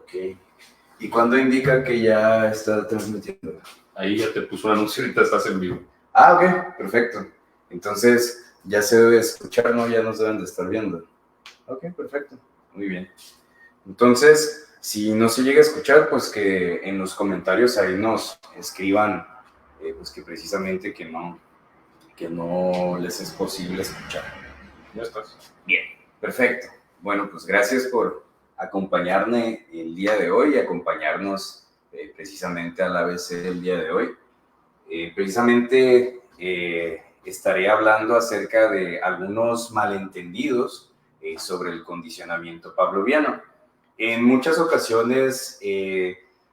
Ok. ¿Y cuándo indica que ya está transmitiendo? Ahí ya te puso un anuncio, ahorita estás en vivo. Ah, ok, perfecto. Entonces ya se debe escuchar, ¿no? Ya nos deben de estar viendo. Ok, perfecto. Muy bien. Entonces, si no se llega a escuchar, pues que en los comentarios ahí nos escriban, pues que precisamente que no les es posible escuchar. Ya estás. Bien, perfecto. Bueno, pues gracias por acompañarme el día de hoy y acompañarnos precisamente al ABC el día de hoy. Precisamente estaré hablando acerca de algunos malentendidos sobre el condicionamiento pavloviano. En muchas ocasiones,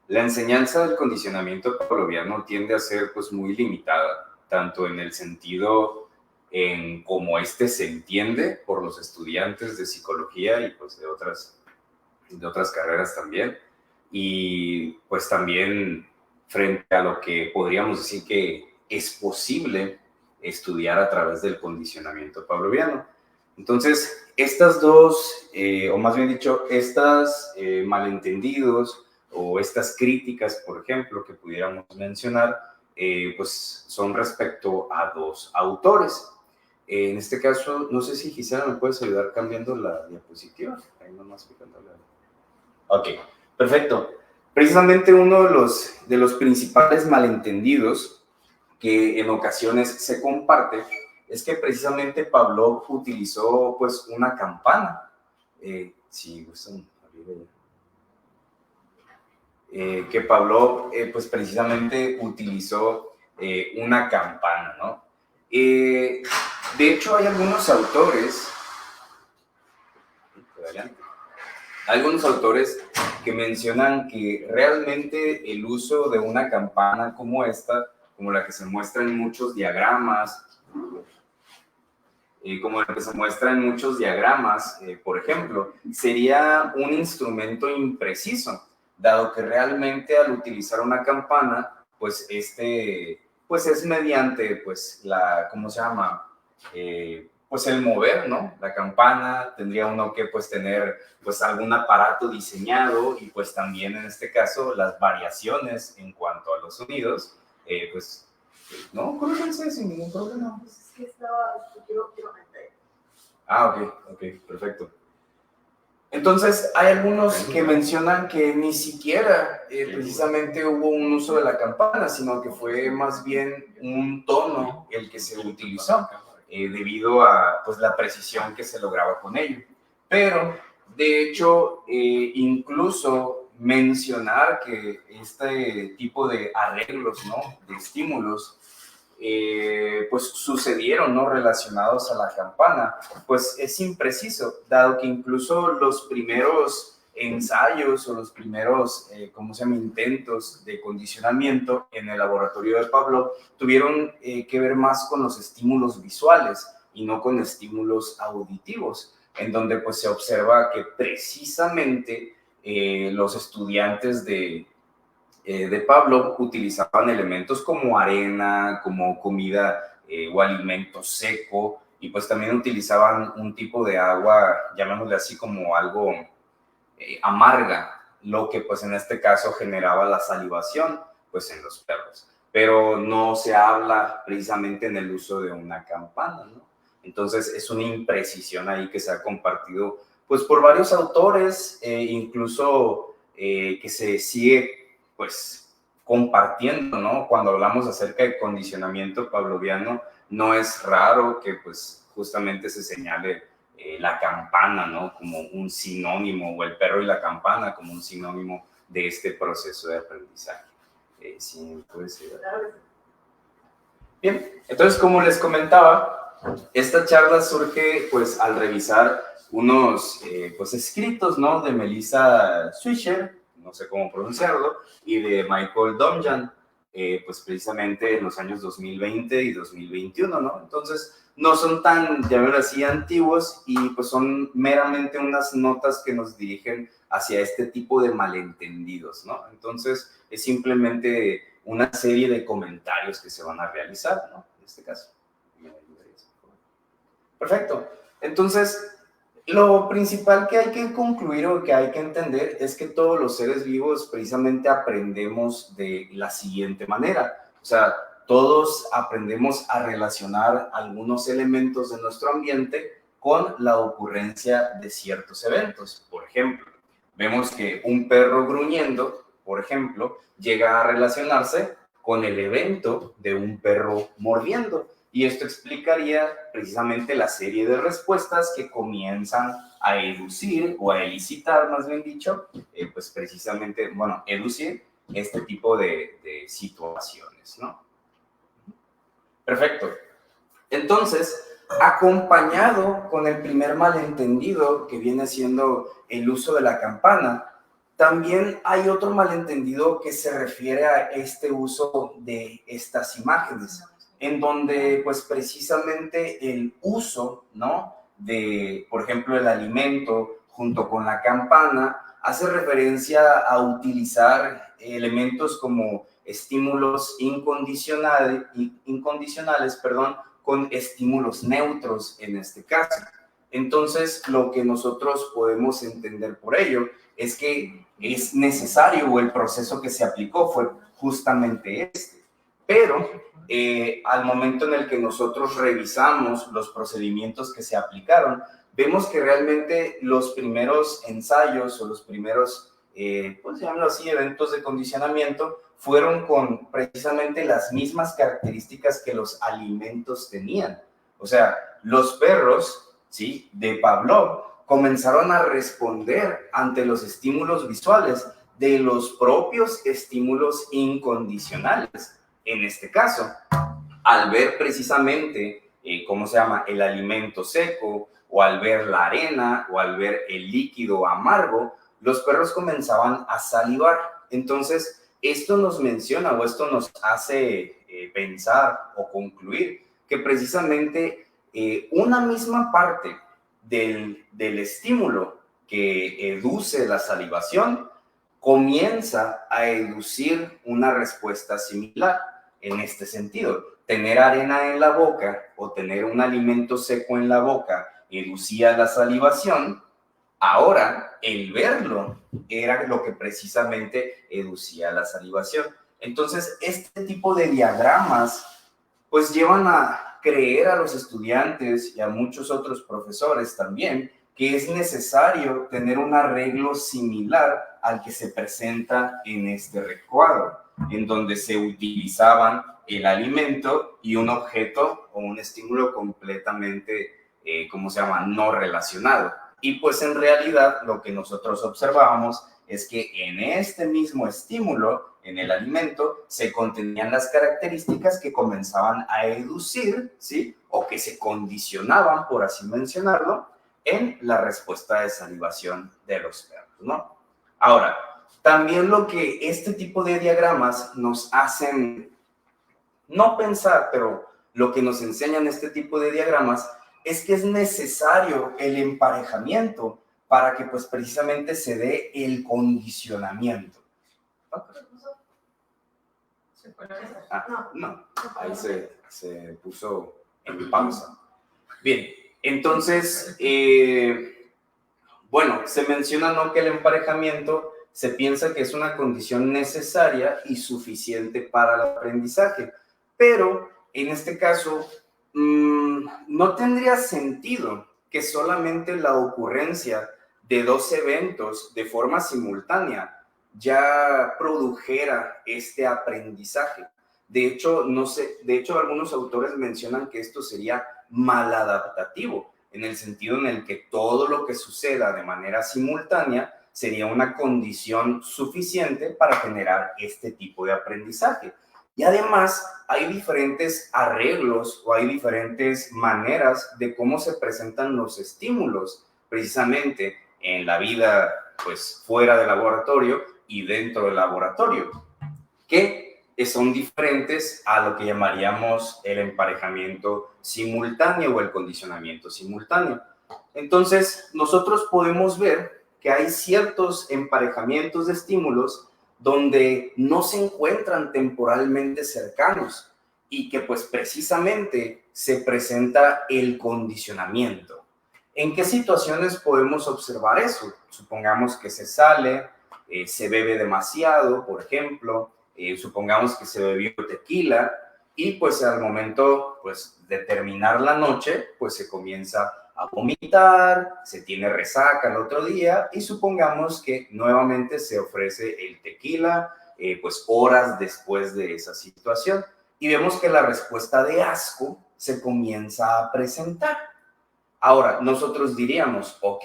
la enseñanza del condicionamiento pavloviano tiende a ser pues, muy limitada, tanto en el sentido en cómo este se entiende por los estudiantes de psicología y pues, de otras carreras también, y pues también frente a lo que podríamos decir que es posible estudiar a través del condicionamiento pavloviano. Entonces, estas dos, o más bien dicho, estas malentendidos o estas críticas, por ejemplo, que pudiéramos mencionar, pues son respecto a dos autores. En este caso, no sé si Gisela me puedes ayudar cambiando la diapositiva. Ahí nomás picándole. Ok, perfecto. Precisamente uno de los principales malentendidos que en ocasiones se comparte es que precisamente Pavlov utilizó pues una campana. Si gustan abrir que Pavlov pues precisamente utilizó una campana, ¿no? De hecho hay algunos autores que mencionan que realmente el uso de una campana como esta, como la que se muestra en muchos diagramas, por ejemplo, sería un instrumento impreciso, dado que realmente al utilizar una campana, pues pues es mediante, pues ¿cómo se llama? Pues el mover, ¿no? La campana, tendría uno que pues tener pues algún aparato diseñado y pues también en este caso las variaciones en cuanto a los sonidos, pues no, colóquense sin ningún problema. Pues es que estaba, quiero meter. Ah, ok, perfecto. Entonces, hay algunos que mencionan que ni siquiera precisamente hubo un uso de la campana, sino que fue más bien un tono el que se utilizó, debido a pues, la precisión que se lograba con ello. Pero, de hecho, incluso mencionar que este tipo de arreglos, ¿no? De estímulos, pues sucedieron, ¿no? Relacionados a la campana, pues es impreciso, dado que incluso los primeros ensayos o los primeros, ¿cómo se llama?, intentos de condicionamiento en el laboratorio de Pavlov tuvieron que ver más con los estímulos visuales y no con estímulos auditivos, en donde pues se observa que precisamente los estudiantes de Pavlov utilizaban elementos como arena, como comida o alimento seco, y pues también utilizaban un tipo de agua, llamémosle así como algo amarga, lo que pues en este caso generaba la salivación pues en los perros. Pero no se habla precisamente en el uso de una campana, ¿no? Entonces es una imprecisión ahí que se ha compartido pues por varios autores, incluso que se sigue pues compartiendo, ¿no? Cuando hablamos acerca de condicionamiento pavloviano, no es raro que pues justamente se señale la campana, ¿no? Como un sinónimo, o el perro y la campana como un sinónimo de este proceso de aprendizaje. ¿Sí puede ser? Bien, entonces como les comentaba, esta charla surge pues al revisar unos pues escritos, ¿no? De Melissa Swisher, no sé cómo pronunciarlo, y de Michael Domjan, pues precisamente en los años 2020 y 2021, ¿no? Entonces no son tan, llamémoslo así, antiguos y pues son meramente unas notas que nos dirigen hacia este tipo de malentendidos, ¿no? Entonces es simplemente una serie de comentarios que se van a realizar, ¿no? En este caso. Perfecto. Entonces, Lo principal que hay que concluir o que hay que entender es que todos los seres vivos precisamente aprendemos de la siguiente manera. O sea, todos aprendemos a relacionar algunos elementos de nuestro ambiente con la ocurrencia de ciertos eventos. Por ejemplo, vemos que un perro gruñendo, por ejemplo, llega a relacionarse con el evento de un perro mordiendo. Y esto explicaría precisamente la serie de respuestas que comienzan a educir o a elicitar, más bien dicho, pues precisamente, bueno, educir este tipo de situaciones, ¿no? Perfecto. Entonces, acompañado con el primer malentendido que viene siendo el uso de la campana, también hay otro malentendido que se refiere a este uso de estas imágenes, en donde pues precisamente el uso, ¿no? De, por ejemplo, el alimento junto con la campana hace referencia a utilizar elementos como estímulos incondicionales, perdón, con estímulos neutros en este caso. Entonces, lo que nosotros podemos entender por ello es que es necesario, o el proceso que se aplicó fue justamente este. Pero al momento en el que nosotros revisamos los procedimientos que se aplicaron, vemos que realmente los primeros ensayos o los primeros, pues llamémoslo así, eventos de condicionamiento, fueron con precisamente las mismas características que los alimentos tenían. O sea, los perros, ¿sí?, de Pavlov comenzaron a responder ante los estímulos visuales de los propios estímulos incondicionales. En este caso, al ver precisamente, ¿cómo se llama?, el alimento seco, o al ver la arena, o al ver el líquido amargo, los perros comenzaban a salivar. Entonces, esto nos menciona o esto nos hace pensar o concluir que precisamente una misma parte del estímulo que educe la salivación comienza a educir una respuesta similar en este sentido. Tener arena en la boca o tener un alimento seco en la boca educía la salivación. Ahora, el verlo era lo que precisamente educía la salivación. Entonces, este tipo de diagramas pues llevan a creer a los estudiantes y a muchos otros profesores también que es necesario tener un arreglo similar al que se presenta en este recuadro, en donde se utilizaban el alimento y un objeto o un estímulo completamente, ¿cómo se llama?, no relacionado. Y pues en realidad lo que nosotros observábamos es que en este mismo estímulo, en el alimento, se contenían las características que comenzaban a educir, ¿sí?, o que se condicionaban, por así mencionarlo, en la respuesta de salivación de los perros, ¿no? Ahora, también lo que este tipo de diagramas nos hacen no pensar, pero lo que nos enseñan este tipo de diagramas es que es necesario el emparejamiento para que pues precisamente se dé el condicionamiento. No, ahí se puso en pausa. Bien, entonces, bueno, se menciona, ¿no?, que el emparejamiento se piensa que es una condición necesaria y suficiente para el aprendizaje, pero en este caso no tendría sentido que solamente la ocurrencia de dos eventos de forma simultánea ya produjera este aprendizaje. De hecho, algunos autores mencionan que esto sería maladaptativo, en el sentido en el que todo lo que suceda de manera simultánea sería una condición suficiente para generar este tipo de aprendizaje. Y además hay diferentes arreglos o hay diferentes maneras de cómo se presentan los estímulos precisamente en la vida pues fuera del laboratorio y dentro del laboratorio, que son diferentes a lo que llamaríamos el emparejamiento simultáneo o el condicionamiento simultáneo. Entonces, nosotros podemos ver que hay ciertos emparejamientos de estímulos donde no se encuentran temporalmente cercanos y que pues precisamente se presenta el condicionamiento. ¿En qué situaciones podemos observar eso? Supongamos que se sale, se bebe demasiado, por ejemplo, supongamos que se bebió tequila y pues al momento pues, de terminar la noche, pues se comienza a vomitar, se tiene resaca el otro día y supongamos que nuevamente se ofrece el tequila, pues horas después de esa situación y vemos que la respuesta de asco se comienza a presentar. Ahora, nosotros diríamos, ok,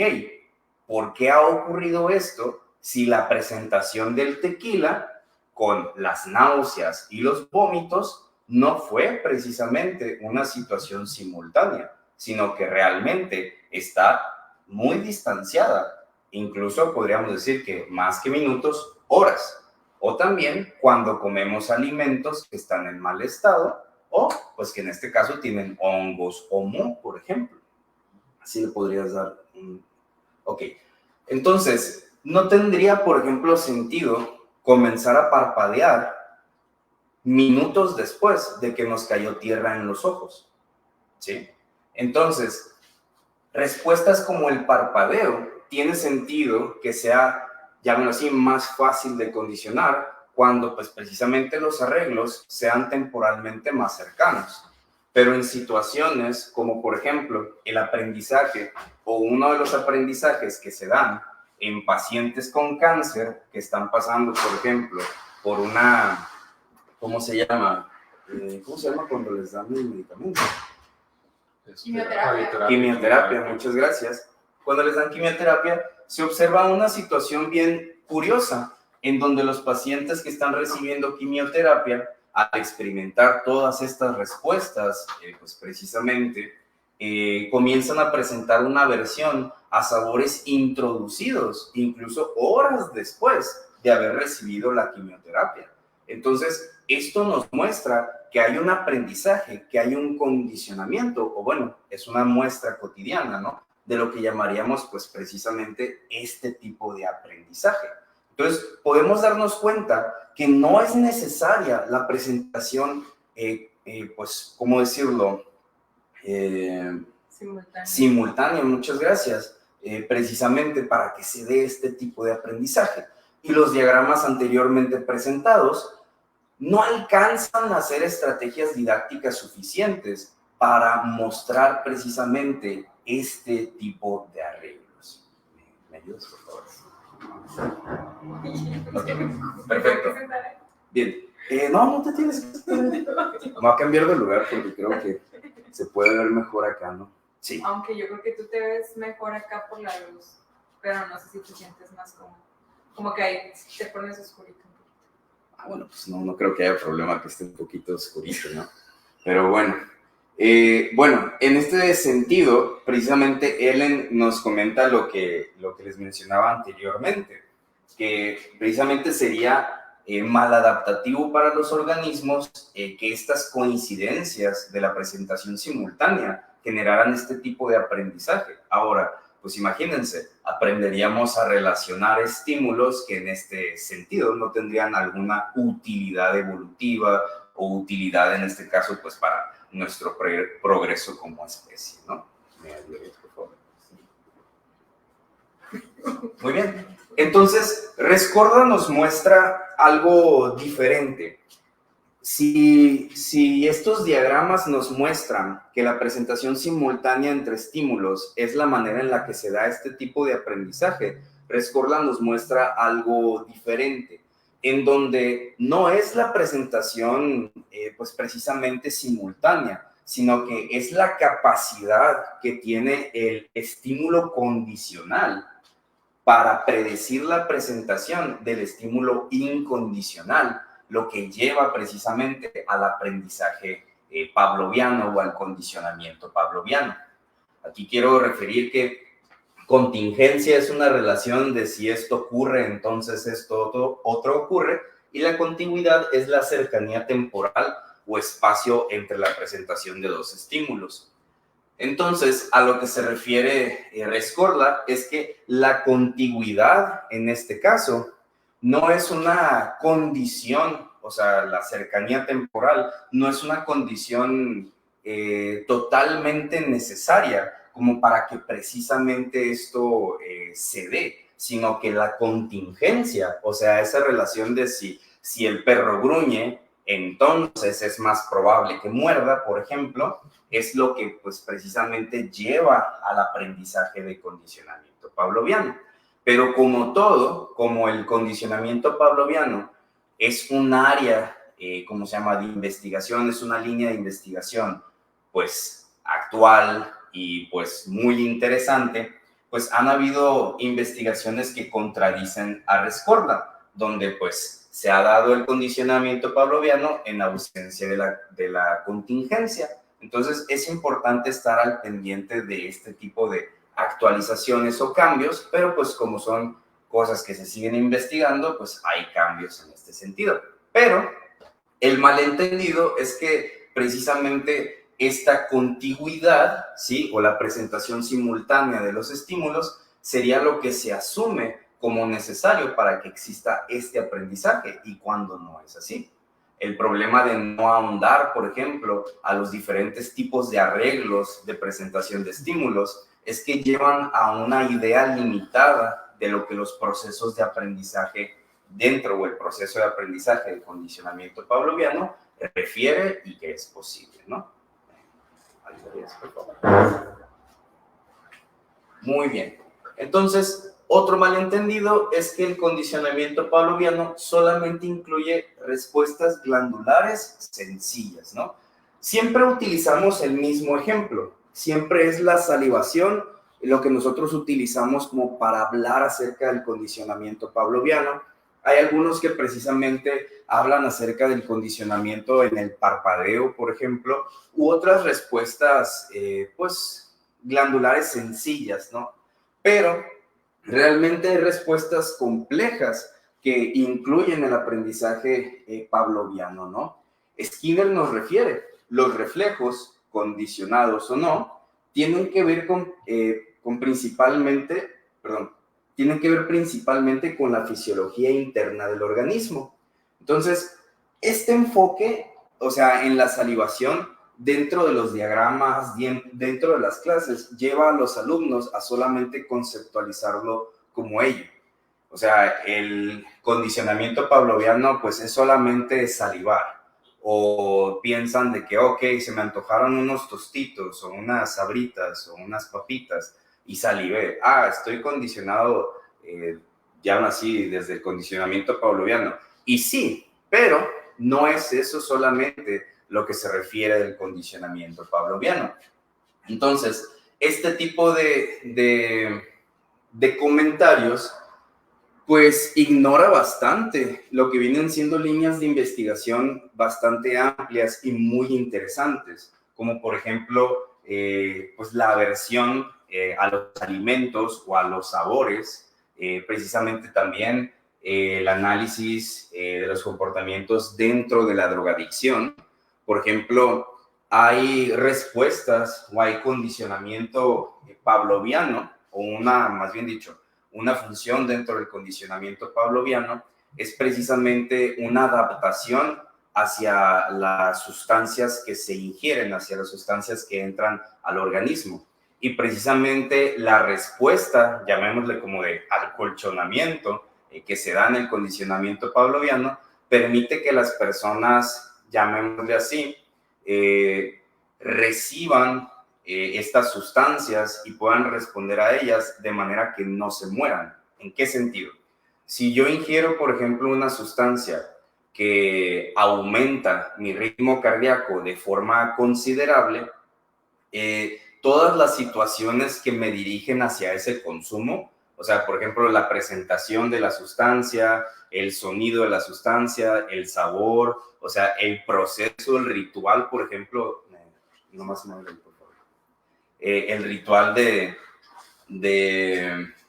¿por qué ha ocurrido esto si la presentación del tequila con las náuseas y los vómitos no fue precisamente una situación simultánea, sino que realmente está muy distanciada? Incluso podríamos decir que más que minutos, horas. O también cuando comemos alimentos que están en mal estado o pues que en este caso tienen hongos o moho, por ejemplo. Así le podrías dar un... Ok, entonces, no tendría, por ejemplo, sentido comenzar a parpadear minutos después de que nos cayó tierra en los ojos, ¿sí? Entonces, respuestas como el parpadeo tiene sentido que sea, llámelo así, más fácil de condicionar cuando, pues, precisamente los arreglos sean temporalmente más cercanos. Pero en situaciones como, por ejemplo, el aprendizaje o uno de los aprendizajes que se dan en pacientes con cáncer que están pasando, por ejemplo, por una, ¿cómo se llama? ¿Cómo se llama cuando les dan el medicamento? Quimioterapia, muchas gracias. Cuando les dan quimioterapia, se observa una situación bien curiosa en donde los pacientes que están recibiendo quimioterapia, al experimentar todas estas respuestas, pues precisamente comienzan a presentar una aversión a sabores introducidos, incluso horas después de haber recibido la quimioterapia. Entonces, esto nos muestra que hay un aprendizaje, que hay un condicionamiento, o bueno, es una muestra cotidiana, ¿no? De lo que llamaríamos, pues, precisamente este tipo de aprendizaje. Entonces, podemos darnos cuenta que no es necesaria la presentación, pues, ¿cómo decirlo? Simultánea, muchas gracias, precisamente para que se dé este tipo de aprendizaje. Y los diagramas anteriormente presentados no alcanzan a hacer estrategias didácticas suficientes para mostrar precisamente este tipo de arreglos. ¿Me ayudas, por favor? Okay, perfecto. Bien. No te tienes que... Vamos a cambiar de lugar porque creo que se puede ver mejor acá, ¿no? Sí. Aunque yo creo que tú te ves mejor acá por la luz, pero no sé si te sientes más como que ahí te pones oscurito. Bueno, pues no creo que haya problema que esté un poquito oscurito, ¿no? Pero bueno. Bueno, en este sentido, precisamente Ellen nos comenta lo que les mencionaba anteriormente, que precisamente sería maladaptativo para los organismos que estas coincidencias de la presentación simultánea generaran este tipo de aprendizaje. Ahora, pues imagínense, aprenderíamos a relacionar estímulos que en este sentido no tendrían alguna utilidad evolutiva o utilidad en este caso pues para nuestro progreso como especie, ¿no? ¿Me ayudas, por favor? Muy bien. Entonces, Rescorda nos muestra algo diferente. Si estos diagramas nos muestran que la presentación simultánea entre estímulos es la manera en la que se da este tipo de aprendizaje, Rescorda nos muestra algo diferente, en donde no es la presentación pues precisamente simultánea, sino que es la capacidad que tiene el estímulo condicional para predecir la presentación del estímulo incondicional, lo que lleva precisamente al aprendizaje pavloviano o al condicionamiento pavloviano. Aquí quiero referir que contingencia es una relación de si esto ocurre, entonces esto otro ocurre, y la contigüidad es la cercanía temporal o espacio entre la presentación de dos estímulos. Entonces, a lo que se refiere Rescorda es que la contigüidad, en este caso, no es una condición, o sea, la cercanía temporal no es una condición totalmente necesaria como para que precisamente esto se dé, sino que la contingencia, o sea, esa relación de si el perro gruñe, entonces es más probable que muerda, por ejemplo, es lo que pues precisamente lleva al aprendizaje de condicionamiento pavloviano. Pero como todo, como el condicionamiento pavloviano es un área, ¿cómo se llama?, de investigación, es una línea de investigación pues actual y pues muy interesante, pues han habido investigaciones que contradicen a Rescorla, donde pues se ha dado el condicionamiento pavloviano en ausencia de la contingencia. Entonces es importante estar al pendiente de este tipo de actualizaciones o cambios, pero pues como son cosas que se siguen investigando, pues hay cambios en este sentido. Pero el malentendido es que precisamente esta contigüidad, ¿sí?, o la presentación simultánea de los estímulos sería lo que se asume como necesario para que exista este aprendizaje, y cuando no es así. El problema de no ahondar, por ejemplo, a los diferentes tipos de arreglos de presentación de estímulos es que llevan a una idea limitada de lo que los procesos de aprendizaje dentro o el proceso de aprendizaje de condicionamiento pavloviano refiere y que es posible, ¿no? Muy bien. Entonces, otro malentendido es que el condicionamiento pavloviano solamente incluye respuestas glandulares sencillas, ¿no? Siempre utilizamos el mismo ejemplo. Siempre es la salivación lo que nosotros utilizamos como para hablar acerca del condicionamiento pavloviano. Hay algunos que precisamente hablan acerca del condicionamiento en el parpadeo, por ejemplo, u otras respuestas, pues, glandulares sencillas, ¿no? Pero realmente hay respuestas complejas que incluyen el aprendizaje pavloviano, ¿no? Skinner nos refiere, los reflejos, condicionados o no, tienen que ver tienen que ver principalmente con la fisiología interna del organismo. Entonces, este enfoque, o sea, en la salivación, dentro de los diagramas, dentro de las clases, lleva a los alumnos a solamente conceptualizarlo como ello. O sea, el condicionamiento pavloviano, pues es solamente salivar. O piensan de que, ok, se me antojaron unos tostitos, o unas sabritas, o unas papitas, y salivé. Estoy condicionado, ya nací desde el condicionamiento pavloviano. Y sí, pero no es eso solamente lo que se refiere del condicionamiento pavloviano. Entonces, este tipo de comentarios, pues ignora bastante lo que vienen siendo líneas de investigación bastante amplias y muy interesantes, como por ejemplo, pues la aversión a los alimentos o a los sabores, precisamente también el análisis de los comportamientos dentro de la drogadicción. Por ejemplo, hay respuestas o hay condicionamiento pavloviano, o más bien dicho, una función dentro del condicionamiento pavloviano es precisamente una adaptación hacia las sustancias que se ingieren, hacia las sustancias que entran al organismo. Y precisamente la respuesta, llamémosle como de acolchonamiento, que se da en el condicionamiento pavloviano, permite que las personas, llamémosle así, reciban estas sustancias y puedan responder a ellas de manera que no se mueran. ¿En qué sentido? Si yo ingiero, por ejemplo, una sustancia que aumenta mi ritmo cardíaco de forma considerable, todas las situaciones que me dirigen hacia ese consumo, o sea, por ejemplo, la presentación de la sustancia, el sonido de la sustancia, el sabor, o sea, el proceso, el ritual, por ejemplo, nomás me por favor. El ritual de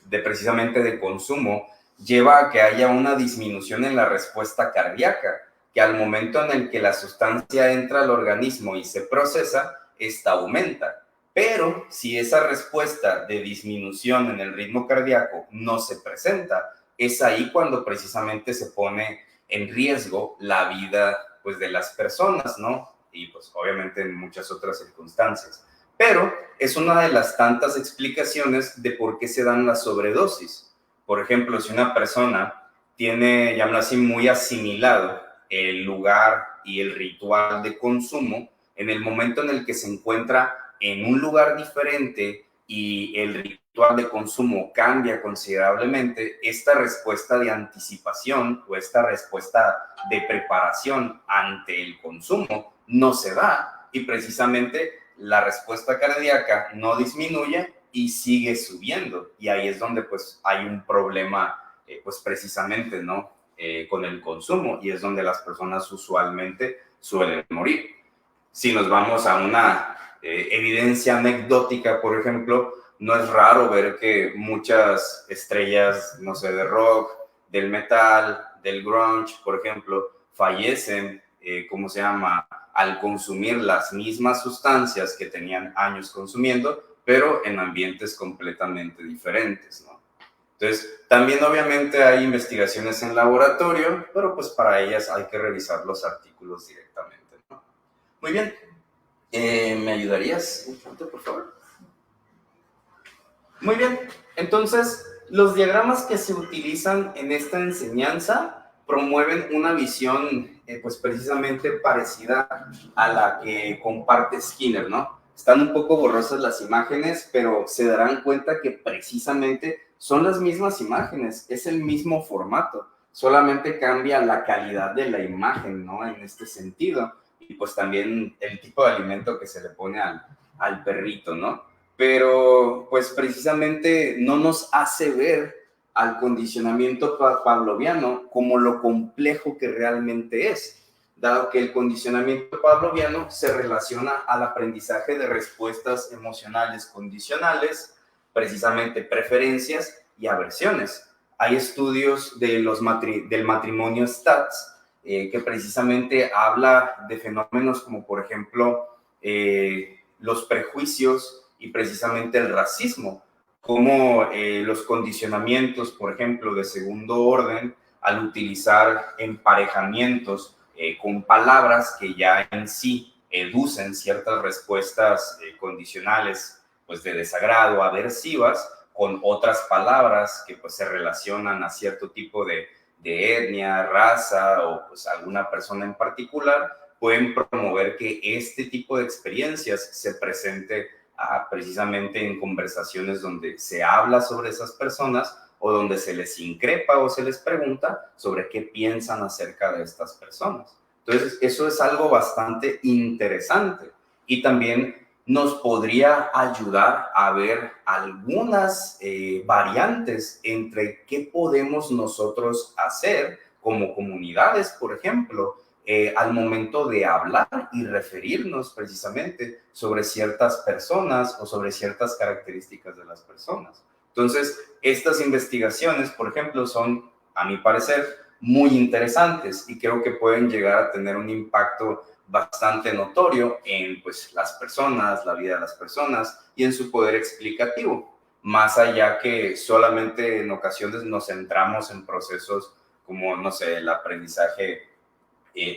precisamente de consumo lleva a que haya una disminución en la respuesta cardíaca, que al momento en el que la sustancia entra al organismo y se procesa, esta aumenta. Pero si esa respuesta de disminución en el ritmo cardíaco no se presenta, es ahí cuando precisamente se pone en riesgo la vida, pues, de las personas, ¿no? Y pues obviamente en muchas otras circunstancias. pero es una de las tantas explicaciones de por qué se dan las sobredosis. Por ejemplo, si una persona tiene, llámalo así, muy asimilado el lugar y el ritual de consumo, en el momento en el que se encuentra en un lugar diferente y el ritual de consumo cambia considerablemente, esta respuesta de anticipación o esta respuesta de preparación ante el consumo no se da, y precisamente la respuesta cardíaca no disminuye y sigue subiendo, y ahí es donde pues hay un problema pues precisamente, ¿no? Con el consumo, y es donde las personas usualmente suelen morir. Si nos vamos a una evidencia anecdótica, por ejemplo, no es raro ver que muchas estrellas, no sé, de rock, del metal, del grunge, por ejemplo, fallecen, ¿cómo se llama?, al consumir las mismas sustancias que tenían años consumiendo, pero en ambientes completamente diferentes, ¿no? Entonces, también obviamente hay investigaciones en laboratorio, pero pues para ellas hay que revisar los artículos directamente, ¿no? Muy bien. ¿Me ayudarías un punto, por favor? Muy bien. Entonces, los diagramas que se utilizan en esta enseñanza promueven una visión, pues precisamente parecida a la que comparte Skinner, ¿no? Están un poco borrosas las imágenes, pero se darán cuenta que precisamente son las mismas imágenes, es el mismo formato, solamente cambia la calidad de la imagen, ¿no? En este sentido. Y pues también el tipo de alimento que se le pone al perrito, ¿no? Pero pues precisamente no nos hace ver al condicionamiento pavloviano como lo complejo que realmente es, dado que el condicionamiento pavloviano se relaciona al aprendizaje de respuestas emocionales condicionales, precisamente preferencias y aversiones. Hay estudios de del matrimonio Stats que precisamente habla de fenómenos como, por ejemplo, los prejuicios y precisamente el racismo, como los condicionamientos, por ejemplo, de segundo orden, al utilizar emparejamientos con palabras que ya en sí educen ciertas respuestas condicionales, pues de desagrado, aversivas, con otras palabras que pues se relacionan a cierto tipo de etnia, raza o pues alguna persona en particular, pueden promover que este tipo de experiencias se presente precisamente en conversaciones donde se habla sobre esas personas o donde se les increpa o se les pregunta sobre qué piensan acerca de estas personas. Entonces, eso es algo bastante interesante y también nos podría ayudar a ver algunas variantes entre qué podemos nosotros hacer como comunidades, por ejemplo, al momento de hablar y referirnos precisamente sobre ciertas personas o sobre ciertas características de las personas. Entonces, estas investigaciones, por ejemplo, son, a mi parecer, muy interesantes y creo que pueden llegar a tener un impacto bastante notorio en pues, las personas, la vida de las personas y en su poder explicativo, más allá que solamente en ocasiones nos centramos en procesos como, no sé, el aprendizaje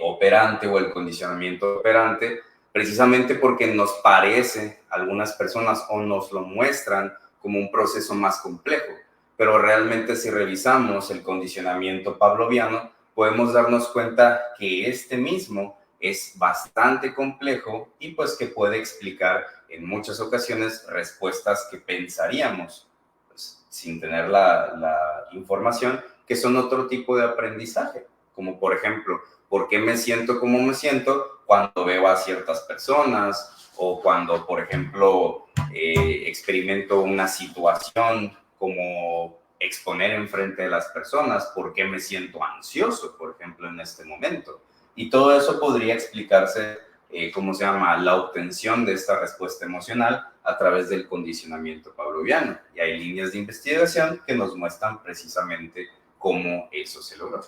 operante o el condicionamiento operante, precisamente porque nos parece algunas personas o nos lo muestran como un proceso más complejo, pero realmente si revisamos el condicionamiento pavloviano, podemos darnos cuenta que este mismo es bastante complejo y pues que puede explicar en muchas ocasiones respuestas que pensaríamos, pues, sin tener la información, que son otro tipo de aprendizaje, como por ejemplo, ¿por qué me siento como me siento cuando veo a ciertas personas o cuando, por ejemplo, experimento una situación como exponer enfrente de las personas? ¿Por qué me siento ansioso, por ejemplo, en este momento? Y todo eso podría explicarse, ¿cómo se llama?, la obtención de esta respuesta emocional a través del condicionamiento pavloviano. Y hay líneas de investigación que nos muestran precisamente cómo eso se logró.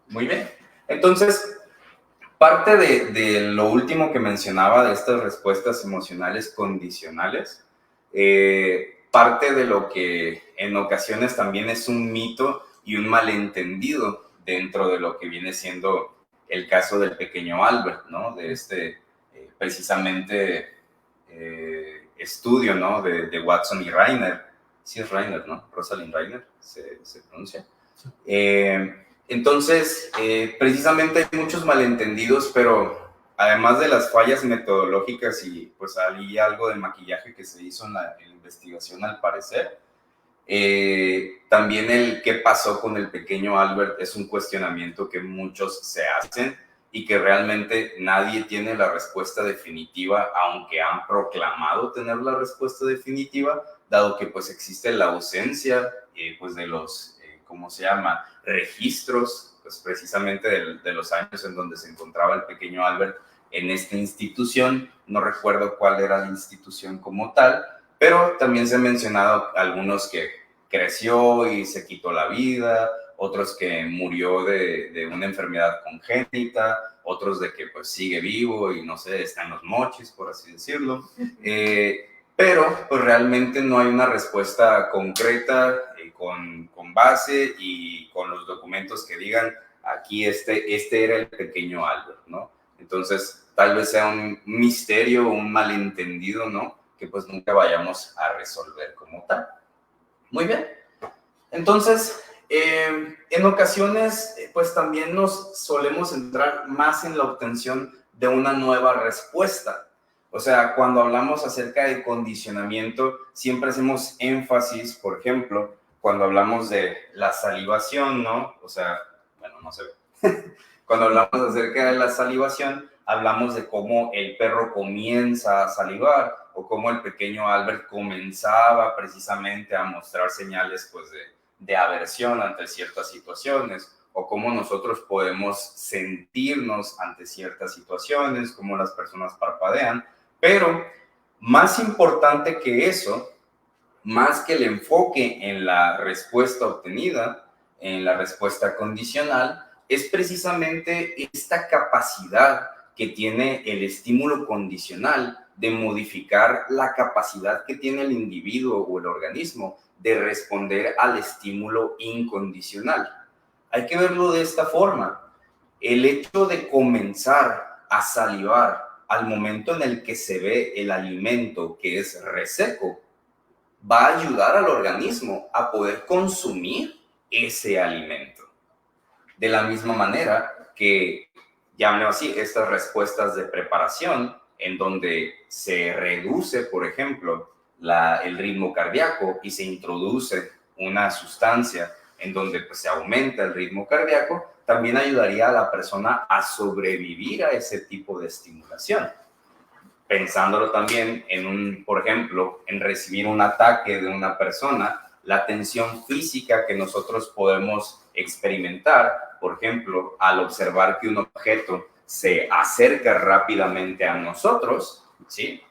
Muy bien. Entonces, parte de lo último que mencionaba de estas respuestas emocionales condicionales, parte de lo que en ocasiones también es un mito y un malentendido dentro de lo que viene siendo el caso del pequeño Albert, ¿no? De este precisamente estudio, ¿no? De Watson y Reiner. Sí es Reiner, ¿no? Rosalind Reiner se pronuncia. Entonces, precisamente hay muchos malentendidos, pero además de las fallas metodológicas y pues hay algo de maquillaje que se hizo en la investigación al parecer, también el qué pasó con el pequeño Albert es un cuestionamiento que muchos se hacen y que realmente nadie tiene la respuesta definitiva, aunque han proclamado tener la respuesta definitiva, dado que pues existe la ausencia pues de los, ¿cómo se llama?, registros, pues precisamente de los años en donde se encontraba el pequeño Albert en esta institución. No recuerdo cuál era la institución como tal, pero también se han mencionado algunos que creció y se quitó la vida, otros que murió de una enfermedad congénita, otros de que pues sigue vivo y no sé, está en los mochis, por así decirlo. Pero pues realmente no hay una respuesta concreta con base y con los documentos que digan aquí este era el pequeño Albert, ¿no? Entonces tal vez sea un misterio, un malentendido, ¿no? Que pues nunca vayamos a resolver como tal. Muy bien. Entonces, en ocasiones, pues también nos solemos centrar más en la obtención de una nueva respuesta. O sea, cuando hablamos acerca de condicionamiento, siempre hacemos énfasis, por ejemplo, cuando hablamos de la salivación, ¿no? O sea, bueno, no se ve. Cuando hablamos acerca de la salivación, hablamos de cómo el perro comienza a salivar o cómo el pequeño Albert comenzaba precisamente a mostrar señales pues, de aversión ante ciertas situaciones, o cómo nosotros podemos sentirnos ante ciertas situaciones, cómo las personas parpadean. Pero más importante que eso, más que el enfoque en la respuesta obtenida, en la respuesta condicional, es precisamente esta capacidad que tiene el estímulo condicional de modificar la capacidad que tiene el individuo o el organismo de responder al estímulo incondicional. Hay que verlo de esta forma. El hecho de comenzar a salivar al momento en el que se ve el alimento que es reseco, va a ayudar al organismo a poder consumir ese alimento. De la misma manera que, llámenlo así, estas respuestas de preparación, en donde se reduce, por ejemplo, el ritmo cardíaco y se introduce una sustancia en donde pues, se aumenta el ritmo cardíaco, también ayudaría a la persona a sobrevivir a ese tipo de estimulación. Pensándolo también por ejemplo, en recibir un ataque de una persona, la tensión física que nosotros podemos experimentar, por ejemplo, al observar que un objeto se acerca rápidamente a nosotros, ¿sí?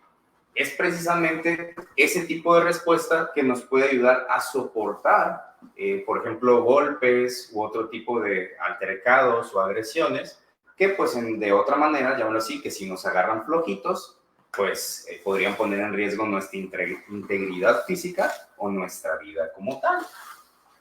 Es precisamente ese tipo de respuesta que nos puede ayudar a soportar, por ejemplo, golpes u otro tipo de altercados o agresiones, que pues de otra manera, llamémoslo así, que si nos agarran flojitos, pues podrían poner en riesgo nuestra integridad física o nuestra vida como tal.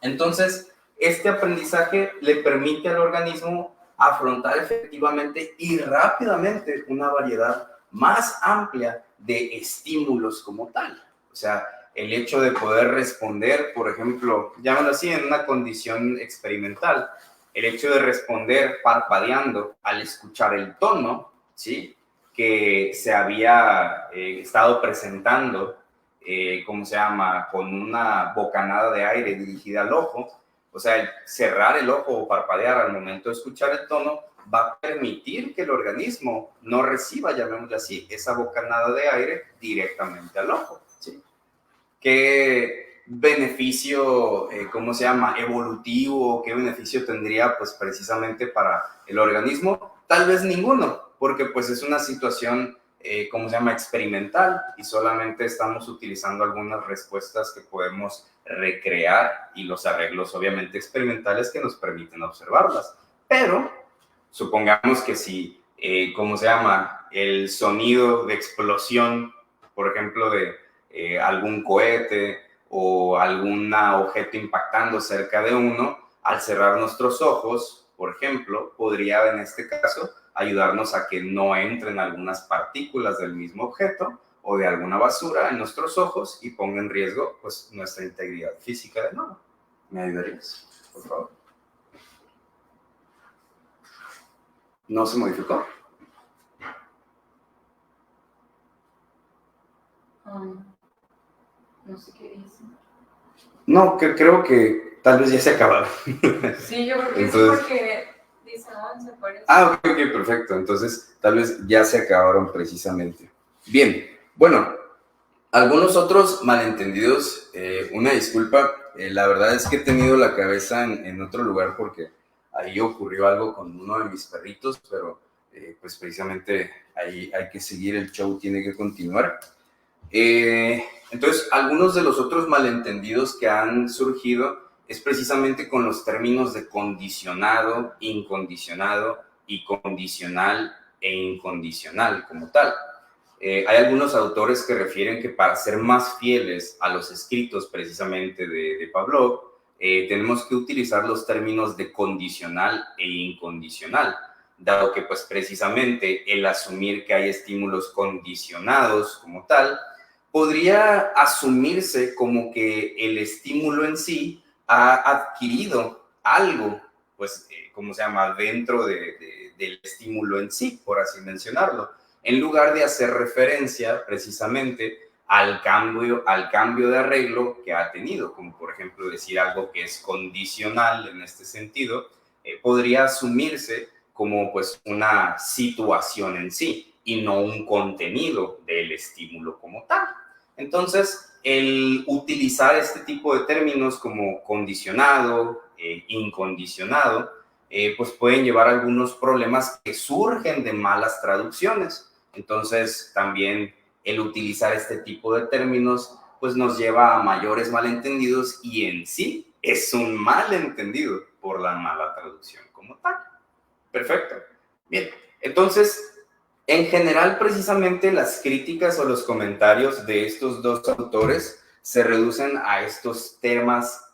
Entonces, este aprendizaje le permite al organismo afrontar efectivamente y rápidamente una variedad más amplia de estímulos como tal. O sea, el hecho de poder responder, por ejemplo, llámalo así, en una condición experimental, el hecho de responder parpadeando al escuchar el tono, ¿sí?, que se había estado presentando, ¿cómo se llama?, con una bocanada de aire dirigida al ojo. O sea, el cerrar el ojo o parpadear al momento de escuchar el tono va a permitir que el organismo no reciba, llamémosle así, esa bocanada de aire directamente al ojo, ¿sí? ¿Qué beneficio, cómo se llama, evolutivo, qué beneficio tendría, pues, precisamente para el organismo? Tal vez ninguno, porque, pues, es una situación, ¿cómo se llama?, experimental, y solamente estamos utilizando algunas respuestas que podemos recrear y los arreglos, obviamente, experimentales que nos permiten observarlas. Pero, supongamos que si, ¿cómo se llama?, el sonido de explosión, por ejemplo, de algún cohete o algún objeto impactando cerca de uno, al cerrar nuestros ojos, por ejemplo, podría en este caso ayudarnos a que no entren algunas partículas del mismo objeto o de alguna basura en nuestros ojos y ponga en riesgo pues nuestra integridad física de nuevo. ¿Me ayudarías, por favor? ¿No se modificó? No sé qué dice. No, creo que tal vez ya se acabaron. Sí, yo creo que Entonces, sí, porque dice 11, parece. ok, perfecto. Entonces, tal vez ya se acabaron precisamente. Bien, bueno, algunos otros malentendidos, una disculpa, la verdad es que he tenido la cabeza en otro lugar porque ahí ocurrió algo con uno de mis perritos, pero pues precisamente ahí hay que seguir, el show tiene que continuar. Entonces, algunos de los otros malentendidos que han surgido es precisamente con los términos de condicionado, incondicionado y condicional e incondicional como tal. Hay algunos autores que refieren que para ser más fieles a los escritos precisamente de Pavlov, tenemos que utilizar los términos de condicional e incondicional, dado que pues precisamente el asumir que hay estímulos condicionados como tal, podría asumirse como que el estímulo en sí ha adquirido algo, pues, ¿cómo se llama?, dentro del estímulo en sí, por así mencionarlo, en lugar de hacer referencia precisamente al cambio de arreglo que ha tenido, como por ejemplo decir algo que es condicional en este sentido, podría asumirse como pues una situación en sí y no un contenido del estímulo como tal. Entonces, el utilizar este tipo de términos como condicionado, incondicionado, pues pueden llevar a algunos problemas que surgen de malas traducciones. Entonces, también el utilizar este tipo de términos, pues nos lleva a mayores malentendidos y en sí es un malentendido por la mala traducción como tal. Perfecto. Bien, entonces, en general, precisamente las críticas o los comentarios de estos dos autores se reducen a estos temas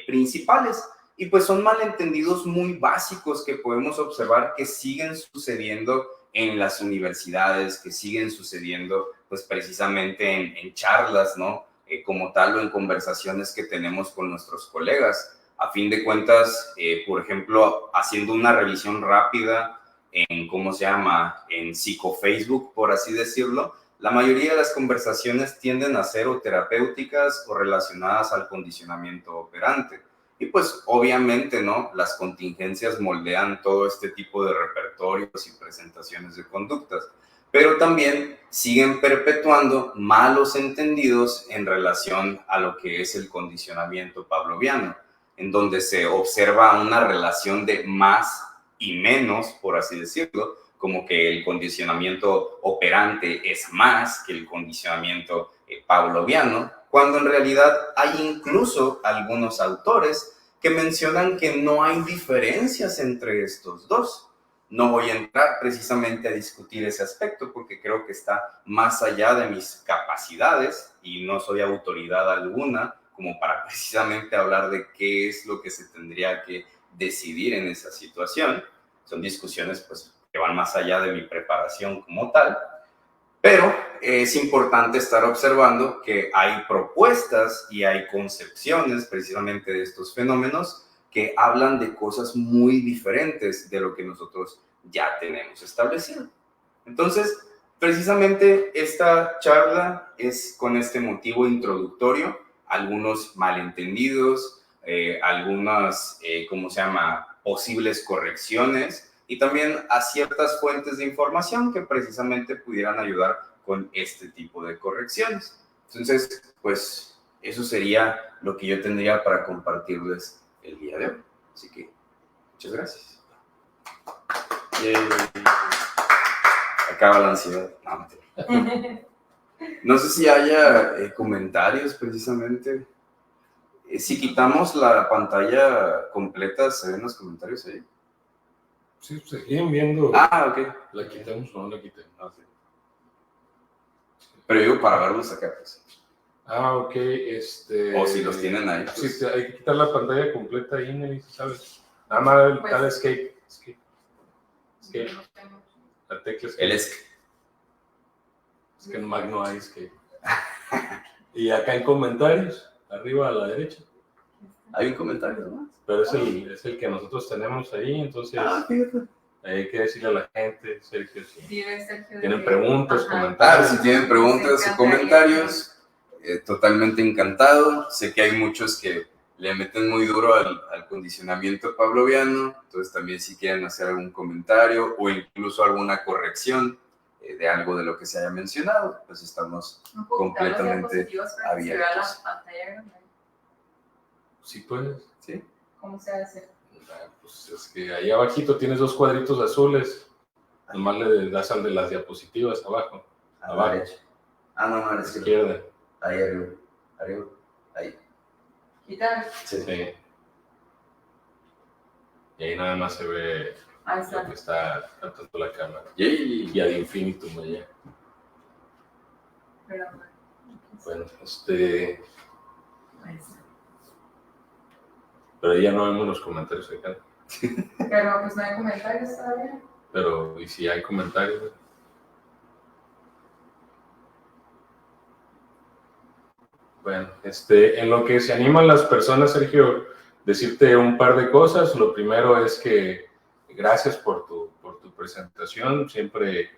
principales y pues son malentendidos muy básicos que podemos observar que siguen sucediendo en las universidades, que siguen sucediendo pues precisamente en charlas, ¿no? Como tal o en conversaciones que tenemos con nuestros colegas. A fin de cuentas, por ejemplo, haciendo una revisión rápida en, ¿cómo se llama?, en psicofacebook, por así decirlo, la mayoría de las conversaciones tienden a ser o terapéuticas o relacionadas al condicionamiento operante. Y pues obviamente, ¿no?, las contingencias moldean todo este tipo de repertorios y presentaciones de conductas, pero también siguen perpetuando malos entendidos en relación a lo que es el condicionamiento pavloviano, en donde se observa una relación de más y menos, por así decirlo, como que el condicionamiento operante es más que el condicionamiento pavloviano, cuando en realidad hay incluso algunos autores que mencionan que no hay diferencias entre estos dos. No voy a entrar precisamente a discutir ese aspecto porque creo que está más allá de mis capacidades y no soy autoridad alguna como para precisamente hablar de qué es lo que se tendría que decidir en esa situación. Son discusiones pues, que van más allá de mi preparación como tal, pero es importante estar observando que hay propuestas y hay concepciones precisamente de estos fenómenos que hablan de cosas muy diferentes de lo que nosotros ya tenemos establecido. Entonces, precisamente esta charla es con este motivo introductorio, algunos malentendidos, algunas, ¿cómo se llama?, posibles correcciones y también a ciertas fuentes de información que precisamente pudieran ayudar con este tipo de correcciones. Entonces, pues eso sería lo que yo tendría para compartirles el día de hoy. Así que, muchas gracias. Acaba la ansiedad. No sé si haya comentarios precisamente. Si quitamos la pantalla completa, ¿se ven los comentarios ahí? Sí, seguían viendo. Ok. ¿La quitamos o no la quitamos? Sí. Pero digo para verlos acá, pues. Ok, O si los tienen ahí. Pues. Sí, hay que quitar la pantalla completa ahí, Nelly, ¿sabes? Nada más Pues, dale escape. No tengo. La tecla El Escape. Es que en Mac no hay Escape. Y acá en comentarios, arriba a la derecha. Hay un comentario, ¿no? Pero es el que nosotros tenemos ahí, entonces Fíjate. hay que decirle a la gente, Sergio, si Dile, Sergio, tienen de- preguntas, Ajá. comentarios. Si tienen preguntas o encantaría. comentarios, totalmente encantado. Sé que hay muchos que le meten muy duro al condicionamiento pavloviano, entonces también si quieren hacer algún comentario o incluso alguna corrección de algo de lo que se haya mencionado, pues estamos ¿No puedo quitar las completamente diapositivas para que se vea abiertos. la pantalla grande? Sí puedes. ¿Sí? ¿Cómo se hace? Pues es que ahí abajito tienes 2 cuadritos azules. Nomás le das al de las diapositivas abajo. A la Abajo. derecha. No, a la izquierda. Izquierda. Ahí arriba. Arriba. Ahí. Quitar. Sí. Sí. Y ahí nada más se ve Ahí lo está. que está captando la cámara. Yay. Y ad infinitum allá. Pero, Bueno, ahí está. pero ya no vemos los comentarios acá. Pero pues no hay comentarios todavía. Pero, ¿y si hay comentarios? Bueno, en lo que se animan las personas, Sergio, decirte un par de cosas. Lo primero es que gracias por tu presentación, siempre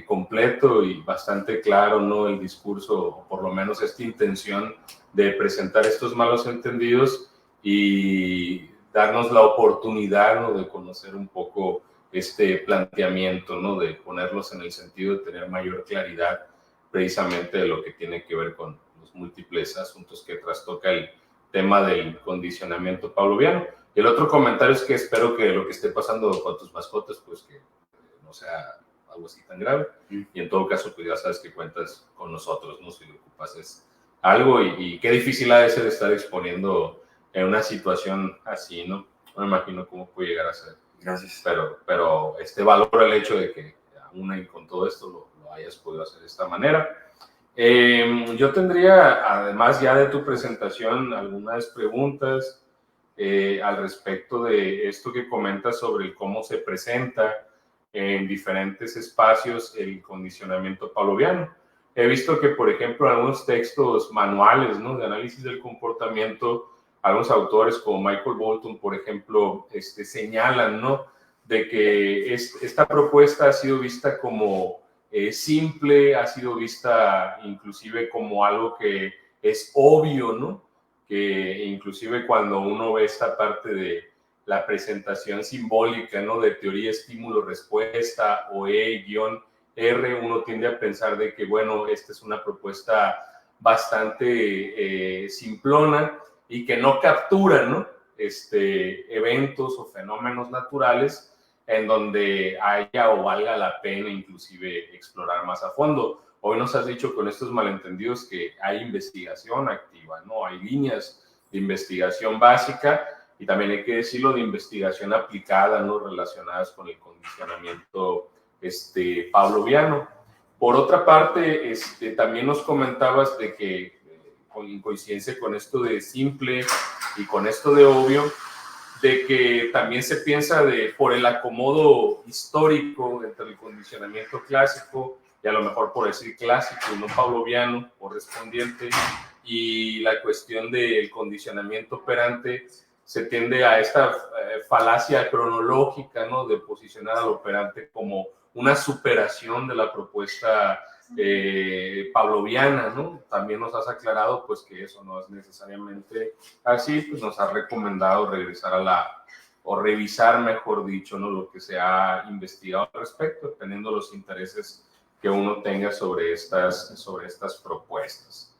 completo y bastante claro, ¿no? El discurso, o por lo menos esta intención de presentar estos malos entendidos y darnos la oportunidad, ¿no? De conocer un poco este planteamiento, ¿no? De ponerlos en el sentido de tener mayor claridad precisamente de lo que tiene que ver con los múltiples asuntos que trastoca el tema del condicionamiento pavloviano. Y el otro comentario es que espero que lo que esté pasando con tus mascotas, pues que no sea algo así tan grave. Y en todo caso, pues ya sabes que cuentas con nosotros, ¿no? Si ocupas algo y qué difícil ha de ser estar exponiendo en una situación así, ¿no? No me imagino cómo puede llegar a ser. Gracias. Pero valoro el hecho de que aún y con todo esto lo hayas podido hacer de esta manera. Yo tendría, además ya de tu presentación, algunas preguntas al respecto de esto que comentas sobre cómo se presenta en diferentes espacios el condicionamiento pavloviano. He visto que, por ejemplo, en algunos textos manuales, ¿no? De análisis del comportamiento, algunos autores como Michael Bolton, por ejemplo, señalan, ¿no? De que esta propuesta ha sido vista como simple, ha sido vista inclusive como algo que es obvio, ¿no? Que inclusive cuando uno ve esta parte de la presentación simbólica, ¿no? De teoría estímulo-respuesta o E-R, uno tiende a pensar de que, bueno, esta es una propuesta bastante simplona y que no captura, ¿no? Eventos o fenómenos naturales en donde haya o valga la pena inclusive explorar más a fondo. Hoy nos has dicho con estos malentendidos que hay investigación activa, ¿no? Hay líneas de investigación básica y también hay que decirlo de investigación aplicada, ¿no? Relacionadas con el condicionamiento pavloviano. Por otra parte, también nos comentabas de que, en coincidencia con esto de simple y con esto de obvio, de que también se piensa por el acomodo histórico entre el condicionamiento clásico y a lo mejor por decir clásico y no pavloviano correspondiente y la cuestión del condicionamiento operante, se tiende a esta falacia cronológica, ¿no? De posicionar al operante como una superación de la propuesta pavloviana, ¿no? También nos has aclarado pues que eso no es necesariamente así, pues nos has recomendado regresar o revisar, mejor dicho, ¿no? Lo que se ha investigado al respecto, dependiendo de los intereses que uno tenga sobre estas propuestas.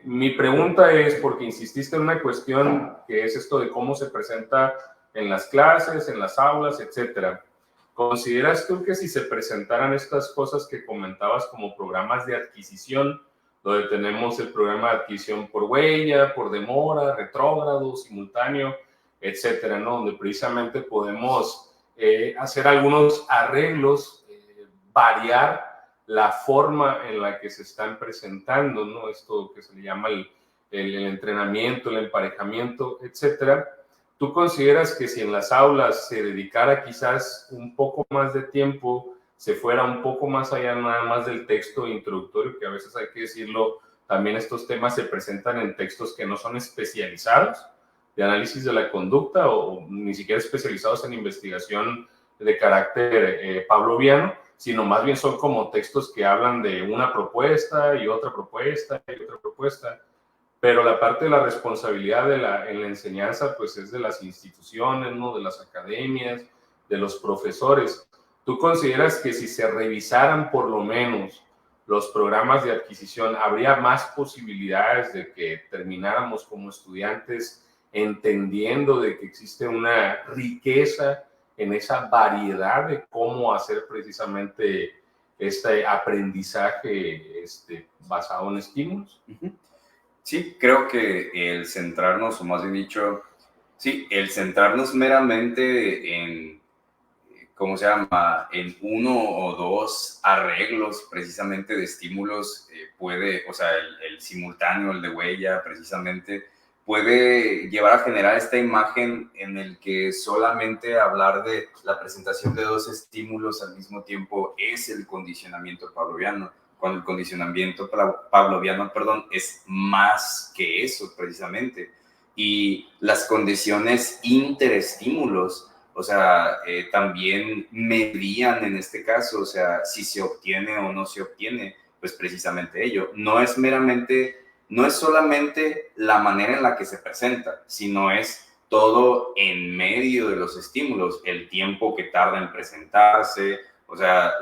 Mi pregunta es, porque insististe en una cuestión que es esto de cómo se presenta en las clases, en las aulas, etcétera. ¿Consideras tú que si se presentaran estas cosas que comentabas como programas de adquisición, donde tenemos el programa de adquisición por huella, por demora, retrógrado, simultáneo, etcétera, ¿no? Donde precisamente podemos hacer algunos arreglos, variar la forma en la que se están presentando, ¿no? Esto que se le llama el entrenamiento, el emparejamiento, etcétera. ¿Tú consideras que si en las aulas se dedicara quizás un poco más de tiempo, se fuera un poco más allá nada más del texto introductorio, que a veces hay que decirlo, también estos temas se presentan en textos que no son especializados de análisis de la conducta o ni siquiera especializados en investigación de carácter pavloviano, sino más bien son como textos que hablan de una propuesta y otra propuesta y otra propuesta? Pero la parte de la responsabilidad en la enseñanza, pues es de las instituciones, ¿no? De las academias, de los profesores. ¿Tú consideras que si se revisaran por lo menos los programas de adquisición, habría más posibilidades de que termináramos como estudiantes entendiendo de que existe una riqueza en esa variedad de cómo hacer precisamente este aprendizaje basado en estímulos? Uh-huh. Sí, creo que el centrarnos, o más bien dicho, sí, el centrarnos meramente en, ¿cómo se llama?, en uno o dos arreglos precisamente de estímulos puede, o sea, el simultáneo, el de huella, precisamente, puede llevar a generar esta imagen en el que solamente hablar de la presentación de dos estímulos al mismo tiempo es el condicionamiento pavloviano, cuando el condicionamiento pavloviano, es más que eso precisamente. Y las condiciones interestímulos, o sea, también medían en este caso, o sea, si se obtiene o no se obtiene, pues precisamente ello. No es solamente la manera en la que se presenta, sino es todo en medio de los estímulos, el tiempo que tarda en presentarse, o sea,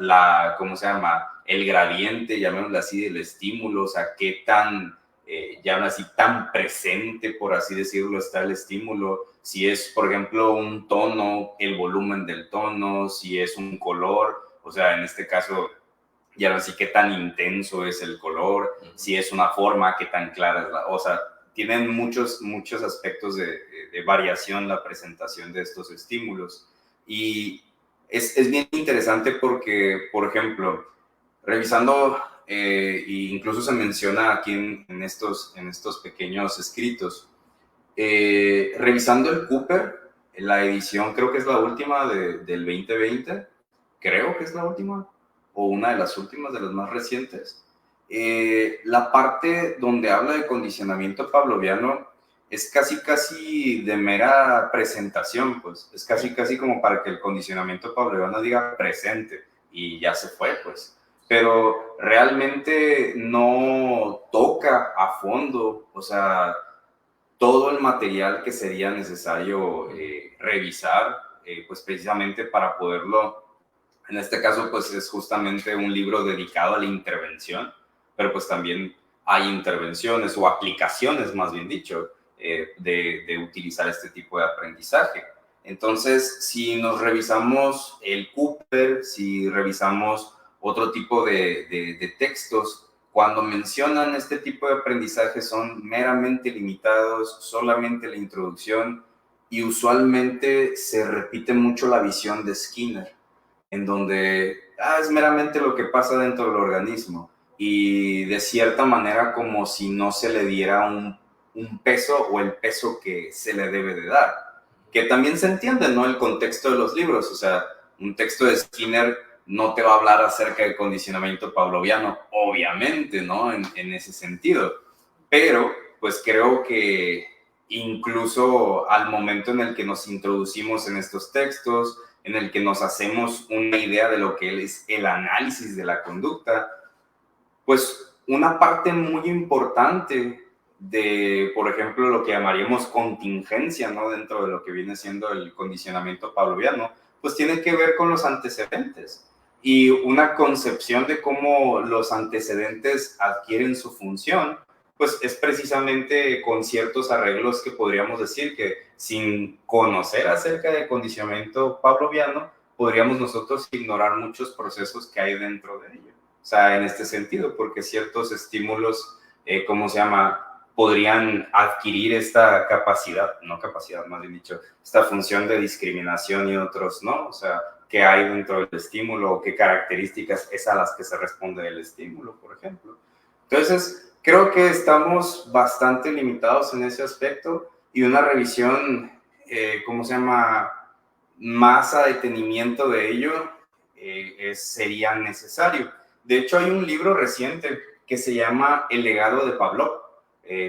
¿cómo se llama?, el gradiente, llamémoslo así, del estímulo, o sea, qué tan, llamémoslo así, tan presente, por así decirlo, está el estímulo. Si es, por ejemplo, un tono, el volumen del tono, si es un color, o sea, en este caso, llamémoslo así, qué tan intenso es el color, si es una forma, qué tan clara es o sea, tienen muchos aspectos de variación la presentación de estos estímulos. Y es bien interesante porque, por ejemplo, revisando, e incluso se menciona aquí en estos pequeños escritos, revisando el Cooper, la edición creo que es la última del 2020, creo que es la última, o una de las últimas, de las más recientes, la parte donde habla de condicionamiento pavloviano es casi de mera presentación, pues, es casi como para que el condicionamiento pavloviano diga presente y ya se fue, pues. Pero realmente no toca a fondo, o sea, todo el material que sería necesario revisar, pues precisamente para poderlo, en este caso, pues es justamente un libro dedicado a la intervención, pero pues también hay intervenciones o aplicaciones, más bien dicho, de utilizar este tipo de aprendizaje. Entonces, si nos revisamos el Cooper, si revisamos otro tipo de textos, cuando mencionan este tipo de aprendizaje son meramente limitados, solamente la introducción, y usualmente se repite mucho la visión de Skinner, en donde es meramente lo que pasa dentro del organismo, y de cierta manera como si no se le diera un peso o el peso que se le debe de dar, que también se entiende, ¿no?, el contexto de los libros. O sea, un texto de Skinner no te va a hablar acerca del condicionamiento pavloviano, obviamente, ¿no?, en ese sentido. Pero, pues creo que incluso al momento en el que nos introducimos en estos textos, en el que nos hacemos una idea de lo que es el análisis de la conducta, pues una parte muy importante de, por ejemplo, lo que llamaríamos contingencia, ¿no?, dentro de lo que viene siendo el condicionamiento pavloviano, pues tiene que ver con los antecedentes. Y una concepción de cómo los antecedentes adquieren su función, pues es precisamente con ciertos arreglos que podríamos decir que sin conocer acerca del condicionamiento pavloviano, podríamos nosotros ignorar muchos procesos que hay dentro de ello. O sea, en este sentido, porque ciertos estímulos, ¿cómo se llama?, podrían adquirir esta capacidad, no capacidad, más bien dicho, esta función de discriminación y otros no. O sea, qué hay dentro del estímulo o qué características es a las que se responde el estímulo, por ejemplo. Entonces, creo que estamos bastante limitados en ese aspecto, y una revisión ¿cómo se llama? Más a detenimiento de ello sería necesario. De hecho, hay un libro reciente que se llama El legado de Pavlov,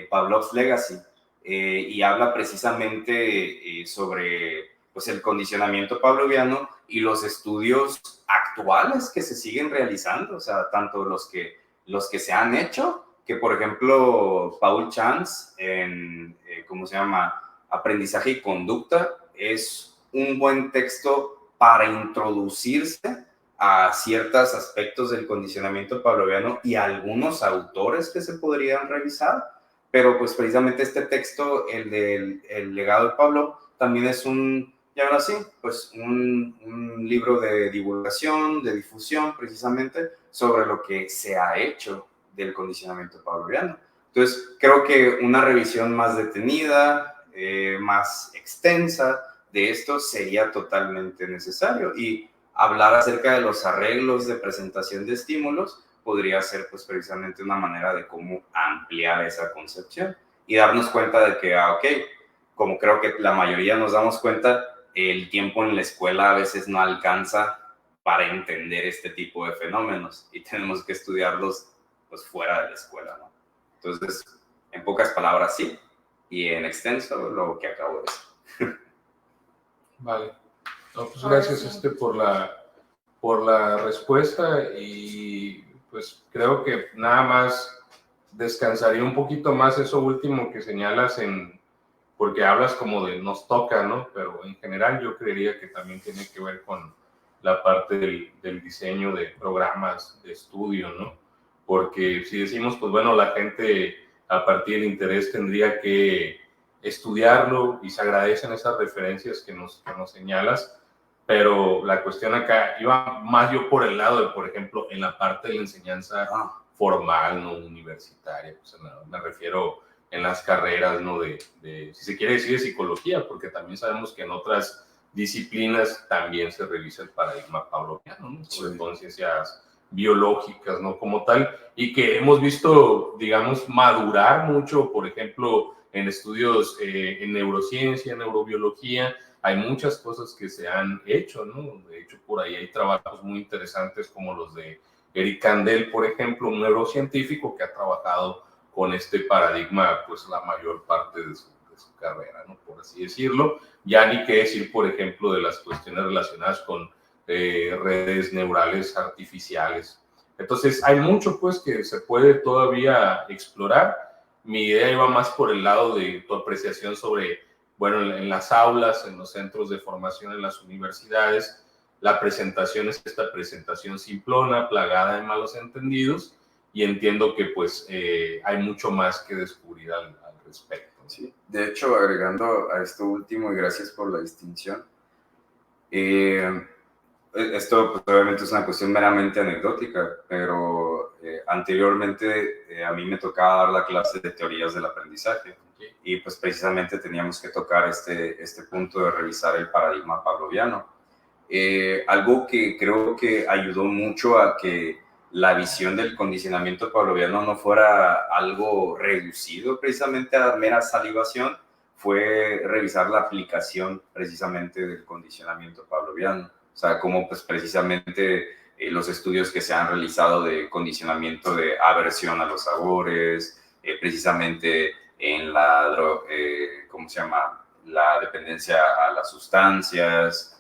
Pavlov's Legacy, y habla precisamente sobre pues, el condicionamiento pavloviano y los estudios actuales que se siguen realizando, o sea, tanto los que se han hecho, que por ejemplo, Paul Chance en, ¿cómo se llama? Aprendizaje y conducta, es un buen texto para introducirse a ciertos aspectos del condicionamiento pavloviano y a algunos autores que se podrían revisar, pero pues precisamente este texto, el legado de Pavlov, también es y ahora sí, pues un libro de divulgación, de difusión precisamente sobre lo que se ha hecho del condicionamiento pavloviano. Entonces, creo que una revisión más detenida, más extensa de esto sería totalmente necesario, y hablar acerca de los arreglos de presentación de estímulos podría ser pues precisamente una manera de cómo ampliar esa concepción y darnos cuenta de que, ok, como creo que la mayoría nos damos cuenta, el tiempo en la escuela a veces no alcanza para entender este tipo de fenómenos y tenemos que estudiarlos pues fuera de la escuela, ¿no? Entonces, en pocas palabras, sí, y en extenso, lo que acabo de decir. Vale. No, pues gracias por la respuesta, y pues creo que nada más descansaría un poquito más eso último que señalas, porque hablas como de nos toca, ¿no? Pero en general yo creería que también tiene que ver con la parte del diseño de programas de estudio, ¿no? Porque si decimos, pues bueno, la gente a partir del interés tendría que estudiarlo, y se agradecen esas referencias que nos señalas, pero la cuestión acá iba más yo por el lado de, por ejemplo, en la parte de la enseñanza formal, no universitaria, pues me refiero en las carreras, ¿no? Si se quiere decir de psicología, porque también sabemos que en otras disciplinas también se revisa el paradigma pavloviano, ¿no? Sobre todo en ciencias biológicas, ¿no? Como tal, y que hemos visto, digamos, madurar mucho, por ejemplo, en estudios en neurociencia, neurobiología, hay muchas cosas que se han hecho, ¿no? De hecho, por ahí hay trabajos muy interesantes como los de Eric Kandel, por ejemplo, un neurocientífico que ha trabajado con este paradigma, pues la mayor parte de su carrera, ¿no? Por así decirlo. Ya ni qué decir, por ejemplo, de las cuestiones relacionadas con redes neurales artificiales. Entonces, hay mucho, pues, que se puede todavía explorar. Mi idea iba más por el lado de tu apreciación sobre, bueno, en las aulas, en los centros de formación, en las universidades, la presentación es esta presentación simplona, plagada de malos entendidos, y entiendo que pues hay mucho más que descubrir al respecto. Sí, de hecho, agregando a esto último, y gracias por la distinción, esto pues, obviamente es una cuestión meramente anecdótica, pero anteriormente a mí me tocaba dar la clase de teorías del aprendizaje, y pues precisamente teníamos que tocar este punto de revisar el paradigma pavloviano. Algo que creo que ayudó mucho a que la visión del condicionamiento pavloviano no fuera algo reducido precisamente a mera salivación, fue revisar la aplicación precisamente del condicionamiento pavloviano. O sea, cómo pues precisamente los estudios que se han realizado de condicionamiento de aversión a los sabores, precisamente en ¿cómo se llama? La dependencia a las sustancias,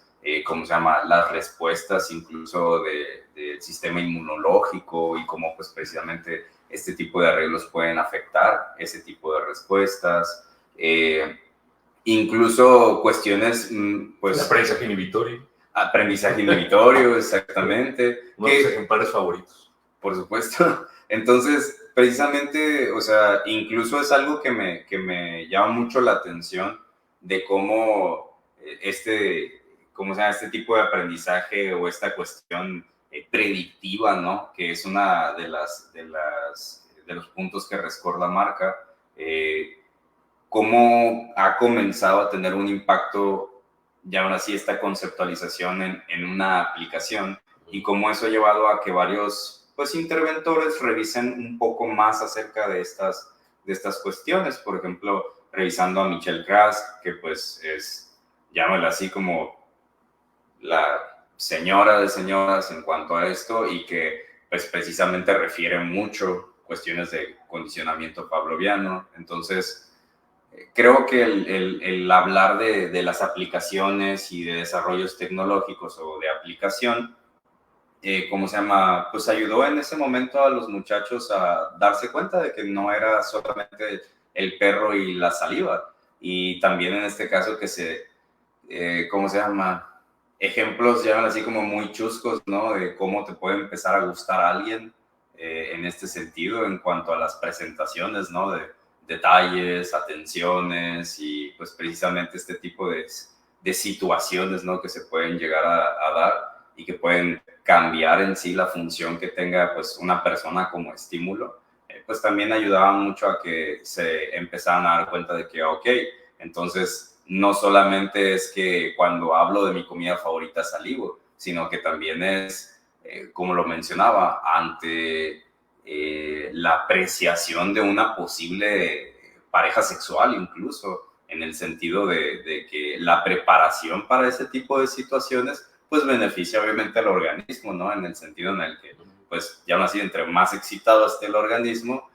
¿cómo se llama? Las respuestas incluso del sistema inmunológico, y cómo pues precisamente este tipo de arreglos pueden afectar ese tipo de respuestas. Incluso cuestiones, pues... Aprendizaje inhibitorio. Aprendizaje inhibitorio, exactamente. Uno de los ejemplares favoritos. Por supuesto. Entonces, precisamente, o sea, incluso es algo que me llama mucho la atención de cómo ¿cómo se llama? Este tipo de aprendizaje, o esta cuestión predictiva, ¿no? Que es una de los puntos que rescore la marca, cómo ha comenzado a tener un impacto, ya ahora sí, esta conceptualización en una aplicación, y cómo eso ha llevado a que varios, pues, interventores revisen un poco más acerca de estas cuestiones. Por ejemplo, revisando a Michel Krask, que pues es llámala así como la señora de señoras en cuanto a esto y que pues precisamente refiere mucho cuestiones de condicionamiento pavloviano. Entonces, creo que el hablar de las aplicaciones y de desarrollos tecnológicos o de aplicación, ¿cómo se llama? Pues ayudó en ese momento a los muchachos a darse cuenta de que no era solamente el perro y la saliva. Y también en este caso que ¿cómo se llama? Ejemplos llaman así como muy chuscos, ¿no? De cómo te puede empezar a gustar a alguien en este sentido en cuanto a las presentaciones, ¿no? De detalles, atenciones y pues precisamente este tipo de situaciones, ¿no? Que se pueden llegar a dar y que pueden cambiar en sí la función que tenga pues una persona como estímulo, pues también ayudaban mucho a que se empezaran a dar cuenta de que, ok, entonces no solamente es que cuando hablo de mi comida favorita salivo, sino que también es, como lo mencionaba, ante la apreciación de una posible pareja sexual incluso, en el sentido de que la preparación para ese tipo de situaciones pues beneficia obviamente al organismo, ¿no? En el sentido en el que, pues, ya así, entre más excitado esté el organismo,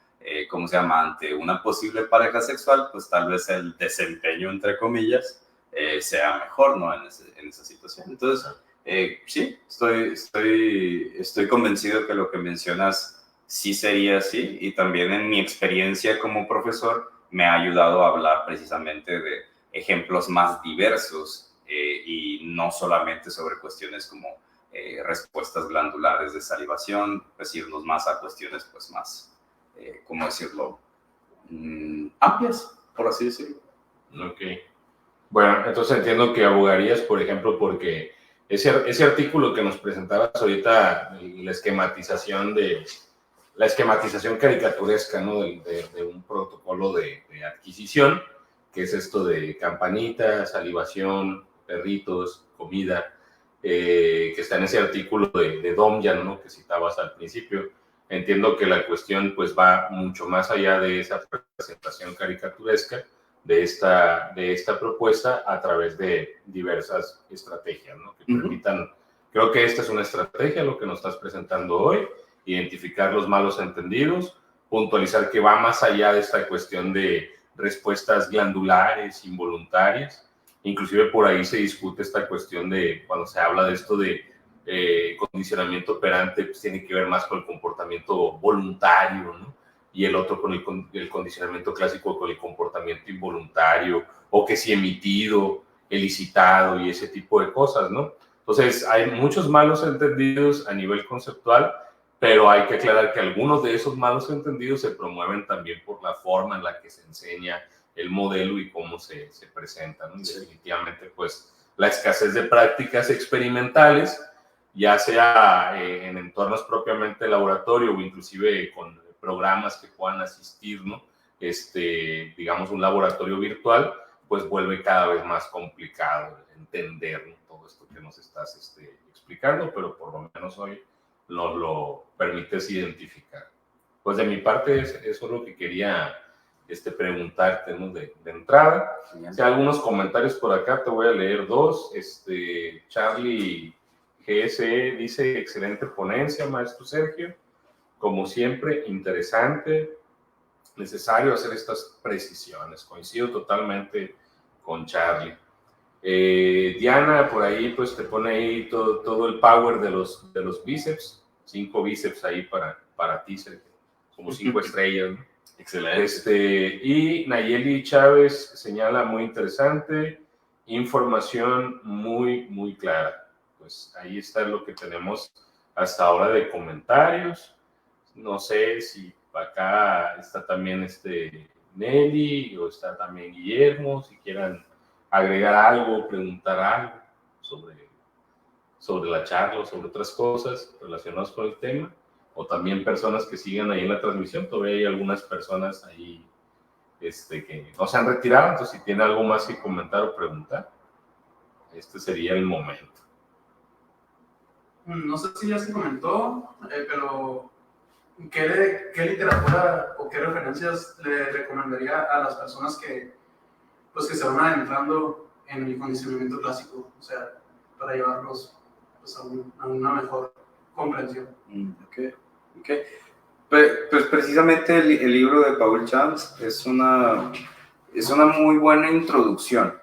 ¿cómo se llama? Ante una posible pareja sexual, pues tal vez el desempeño, entre comillas, sea mejor, ¿no? En esa situación. Entonces, sí, estoy convencido que lo que mencionas sí sería así, y también en mi experiencia como profesor me ha ayudado a hablar precisamente de ejemplos más diversos y no solamente sobre cuestiones como respuestas glandulares de salivación, pues irnos más a cuestiones pues más, ¿cómo decirlo? Amplias, por así decirlo. Ok. Bueno, entonces entiendo que abogarías, por ejemplo, porque ese artículo que nos presentabas ahorita, la esquematización caricaturesca, ¿no? de un protocolo de adquisición, que es esto de campanita, salivación, perritos, comida, que está en ese artículo de Domjan, ¿no? Que citabas al principio. Entiendo que la cuestión pues va mucho más allá de esa presentación caricaturesca de esta propuesta a través de diversas estrategias, ¿no? Que permitan, creo que esta es una estrategia, lo que nos estás presentando hoy, identificar los malos entendidos, puntualizar que va más allá de esta cuestión de respuestas glandulares, involuntarias. Inclusive por ahí se discute esta cuestión de, cuando se habla de esto de condicionamiento operante, pues tiene que ver más con el comportamiento voluntario, ¿no? Y el otro con el condicionamiento clásico con el comportamiento involuntario, o que si emitido, elicitado y ese tipo de cosas, ¿no? Entonces hay muchos malos entendidos a nivel conceptual, pero hay que aclarar que algunos de esos malos entendidos se promueven también por la forma en la que se enseña el modelo y cómo se presenta, ¿no? Sí. Definitivamente, pues, la escasez de prácticas experimentales, ya sea en entornos propiamente de laboratorio o inclusive con programas que puedan asistir, ¿no? Digamos, un laboratorio virtual, pues vuelve cada vez más complicado entender, ¿no? Todo esto que nos estás explicando, pero por lo menos hoy nos lo permites identificar. Pues de mi parte, eso es lo que quería preguntarte, ¿no? de entrada. Si hay algunos comentarios por acá, te voy a leer dos. Charlie GSE dice, excelente ponencia, maestro Sergio. Como siempre, interesante, necesario hacer estas precisiones. Coincido totalmente con Charlie. Diana, por ahí, pues te pone ahí todo el power de los bíceps. 5 bíceps ahí para ti, Sergio. Como 5 estrellas, ¿no? Excelente. Y Nayeli Chávez señala muy interesante, información muy, muy clara. Pues ahí está lo que tenemos hasta ahora de comentarios. No sé si acá está también Nelly o está también Guillermo, si quieran agregar algo, preguntar algo sobre la charla o sobre otras cosas relacionadas con el tema, o también personas que sigan ahí en la transmisión. Todavía hay algunas personas ahí que no se han retirado, entonces si tienen algo más que comentar o preguntar, este sería el momento. No sé si ya se comentó, pero ¿qué literatura o qué referencias le recomendaría a las personas que se van adentrando en el condicionamiento clásico, o sea, para llevarlos pues, a una mejor comprensión. Ok. Pues precisamente el libro de Paul Chance es una muy buena introducción,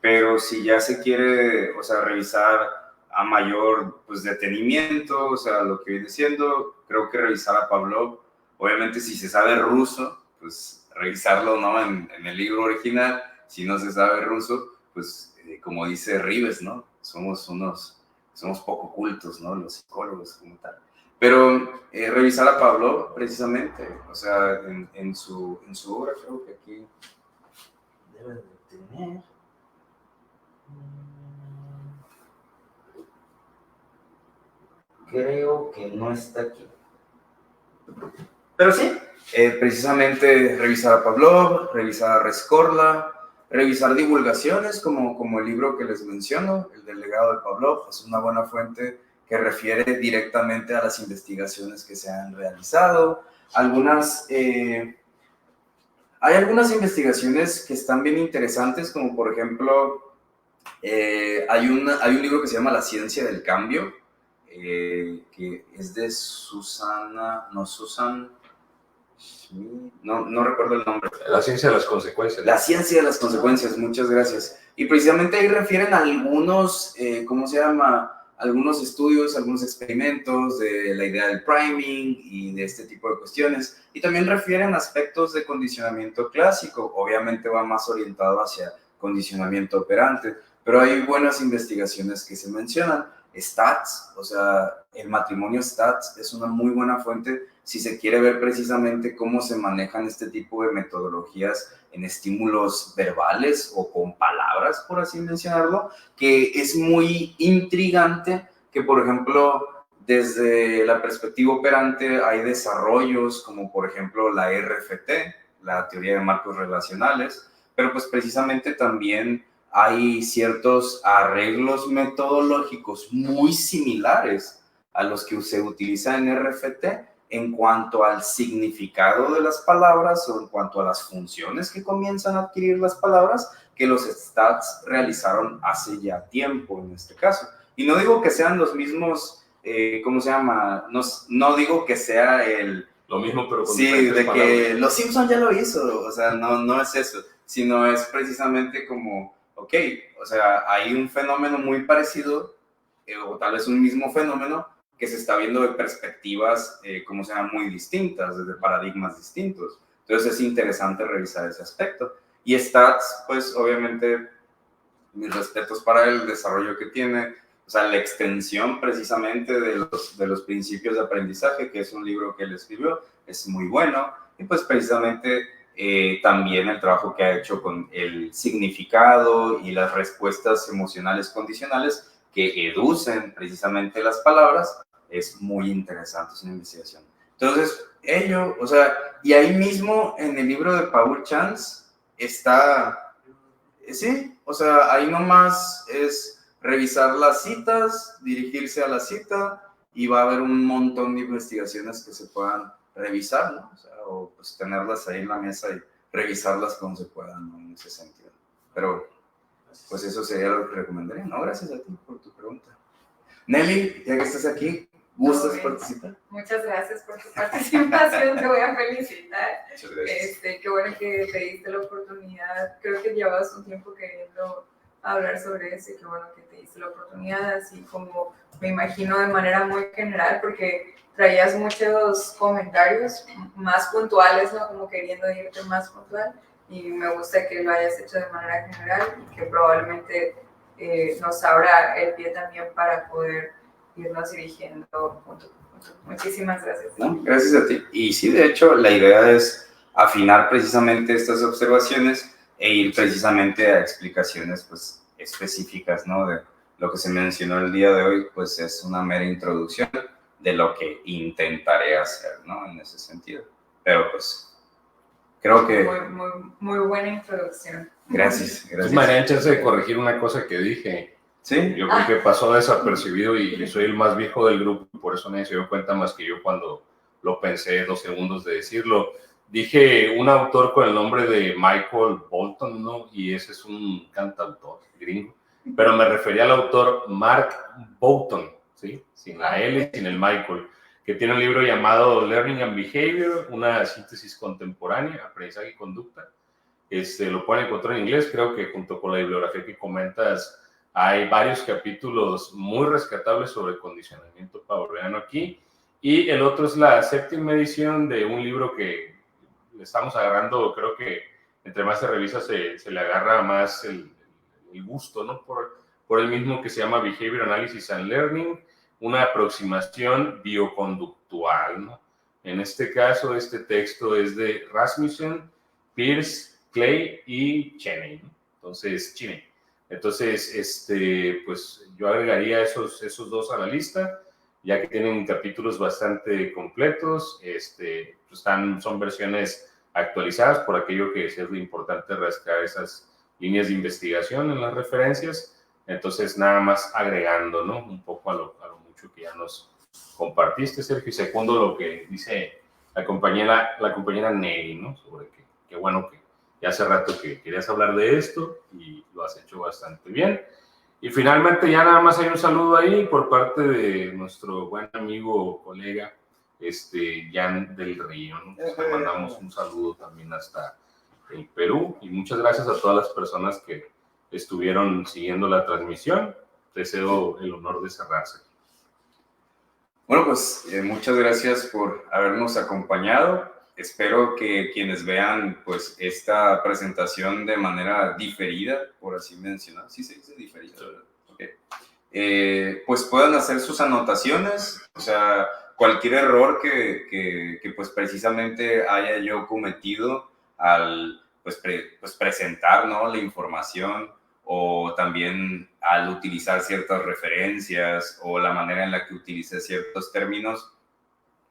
pero si ya se quiere, o sea, revisar a mayor pues, detenimiento, o sea, lo que viene siendo, creo que revisar a Pavlov, obviamente si se sabe ruso, pues revisarlo, ¿no? En el libro original, si no se sabe ruso, pues como dice Rives, ¿no? Somos poco cultos, ¿no? Los psicólogos como tal. Pero revisar a Pavlov precisamente, o sea, en su obra, creo que aquí debe de tener. Creo que no está aquí. Pero sí, precisamente revisar a Pavlov, revisar a Rescorla, revisar divulgaciones como el libro que les menciono, El del legado de Pavlov, es una buena fuente que refiere directamente a las investigaciones que se han realizado. Hay algunas investigaciones que están bien interesantes, como por ejemplo, hay un libro que se llama La ciencia del cambio, que es de Susan, no recuerdo el nombre. La ciencia de las consecuencias. La ciencia de las consecuencias, muchas gracias. Y precisamente ahí refieren a algunos, algunos estudios, algunos experimentos de la idea del priming y de este tipo de cuestiones. Y también refieren aspectos de condicionamiento clásico, obviamente va más orientado hacia condicionamiento operante, pero hay buenas investigaciones que se mencionan. Stats, o sea, el matrimonio Stats es una muy buena fuente si se quiere ver precisamente cómo se manejan este tipo de metodologías en estímulos verbales o con palabras, por así mencionarlo, que es muy intrigante que, por ejemplo, desde la perspectiva operante hay desarrollos como, por ejemplo, la RFT, la teoría de marcos relacionales, pero pues precisamente también hay ciertos arreglos metodológicos muy similares a los que se utilizan en RFT en cuanto al significado de las palabras o en cuanto a las funciones que comienzan a adquirir las palabras que los stats realizaron hace ya tiempo en este caso. Y no digo que sean los mismos, ¿cómo se llama? No digo que sea lo mismo, pero con sí, de palabras. Que Los Simpson ya lo hizo, o sea, no es eso, sino es precisamente como, ok, o sea, hay un fenómeno muy parecido, o tal vez un mismo fenómeno, que se está viendo de perspectivas, como se llaman, muy distintas, desde paradigmas distintos. Entonces es interesante revisar ese aspecto. Y Stats, pues obviamente, mis respetos para el desarrollo que tiene, o sea, la extensión precisamente de los principios de aprendizaje, que es un libro que él escribió, es muy bueno. Y pues precisamente también el trabajo que ha hecho con el significado y las respuestas emocionales condicionales que educen precisamente las palabras, es muy interesante, es una investigación. Entonces, o sea, y ahí mismo en el libro de Paul Chance está, sí, o sea, ahí nomás es revisar las citas, dirigirse a la cita y va a haber un montón de investigaciones que se puedan revisar, ¿no? O sea, o pues tenerlas ahí en la mesa y revisarlas como se puedan, ¿no? En ese sentido. Pero, pues eso sería lo que recomendaría, ¿no? Gracias a ti por tu pregunta. Nelly, ya que estás aquí, ¿gustas participar? Muchas gracias por tu participación, te voy a felicitar. Muchas gracias. Qué bueno que te diste la oportunidad. Creo que llevabas un tiempo queriendo hablar sobre eso y qué bueno que te diste la oportunidad, así como me imagino de manera muy general, porque traías muchos comentarios más puntuales, ¿no? Como queriendo irte más puntual, y me gusta que lo hayas hecho de manera general y que probablemente nos abra el pie también para poder irnos dirigiendo punto por punto. Muchísimas gracias. No, gracias a ti. Y sí, de hecho, la idea es afinar precisamente estas observaciones e ir precisamente a explicaciones pues, específicas, ¿no? De lo que se mencionó el día de hoy, pues es una mera introducción de lo que intentaré hacer, ¿no? En ese sentido. Pero pues, creo que... Muy buena introducción. Gracias. Me harían chance de corregir una cosa que dije. Sí. Yo creo que pasó desapercibido y soy el más viejo del grupo, y por eso nadie se dio cuenta más que yo cuando lo pensé 2 segundos de decirlo. Dije un autor con el nombre de Michael Bolton, ¿no? Y ese es un cantautor gringo. Pero me refería al autor Mark Boughton, ¿sí? Sin la L, sin el Michael, que tiene un libro llamado Learning and Behavior, una síntesis contemporánea, aprendizaje y conducta. Lo pueden encontrar en inglés, creo que junto con la bibliografía que comentas, hay varios capítulos muy rescatables sobre el condicionamiento pavloviano aquí. Y el otro es la 7ª edición de un libro que le estamos agarrando, creo que entre más se revisa se le agarra más el gusto, ¿no? Por el mismo, que se llama Behavior Analysis and Learning, una aproximación bioconductual, ¿no? En este caso, este texto es de Rasmussen, Pierce, Clay y Cheney, ¿no? Entonces, pues yo agregaría esos dos a la lista, ya que tienen capítulos bastante completos, son versiones actualizadas por aquello que es lo importante, rascar esas líneas de investigación en las referencias. Entonces, nada más agregando, ¿no? Un poco a lo mucho que ya nos compartiste, Sergio, y segundo lo que dice la compañera Nelly, ¿no? Sobre que bueno, que ya hace rato que querías hablar de esto y lo has hecho bastante bien. Y finalmente ya nada más hay un saludo ahí por parte de nuestro buen amigo, colega, Jan del Río, ¿no? Pues le mandamos un saludo también hasta el Perú, y muchas gracias a todas las personas que estuvieron siguiendo la transmisión. Deseo el honor de cerrarse. Bueno, pues muchas gracias por habernos acompañado. Espero que quienes vean pues esta presentación de manera diferida, por así mencionar, sí se dice diferida, ¿verdad? Okay. Pues puedan hacer sus anotaciones, o sea, cualquier error que pues precisamente haya yo cometido al pues presentar, ¿no?, la información, o también al utilizar ciertas referencias o la manera en la que utilicé ciertos términos,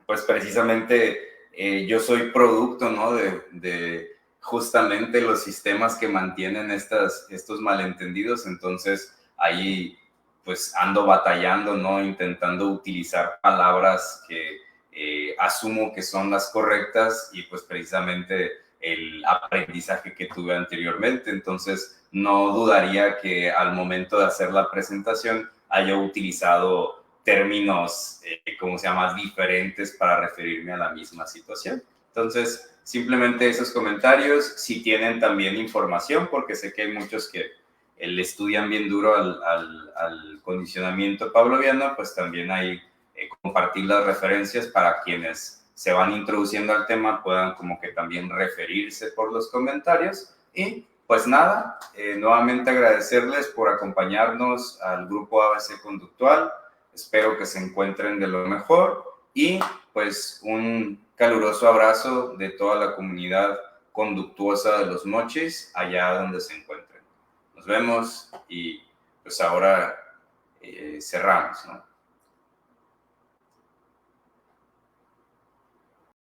pues precisamente yo soy producto, ¿no?, de justamente los sistemas que mantienen estos malentendidos. Entonces ahí pues ando batallando, ¿no?, intentando utilizar palabras que asumo que son las correctas, y pues precisamente el aprendizaje que tuve anteriormente. Entonces no dudaría que al momento de hacer la presentación haya utilizado términos, diferentes para referirme a la misma situación. Entonces, simplemente esos comentarios. Si tienen también información, porque sé que hay muchos que le estudian bien duro al condicionamiento pavloviano, pues también hay compartir las referencias para quienes se van introduciendo al tema, puedan como que también referirse por los comentarios. Y pues nada, nuevamente agradecerles por acompañarnos al grupo ABC Conductual. Espero que se encuentren de lo mejor, y pues un caluroso abrazo de toda la comunidad conductuosa de Los Mochis, allá donde se encuentren. Nos vemos, y pues ahora cerramos, ¿no?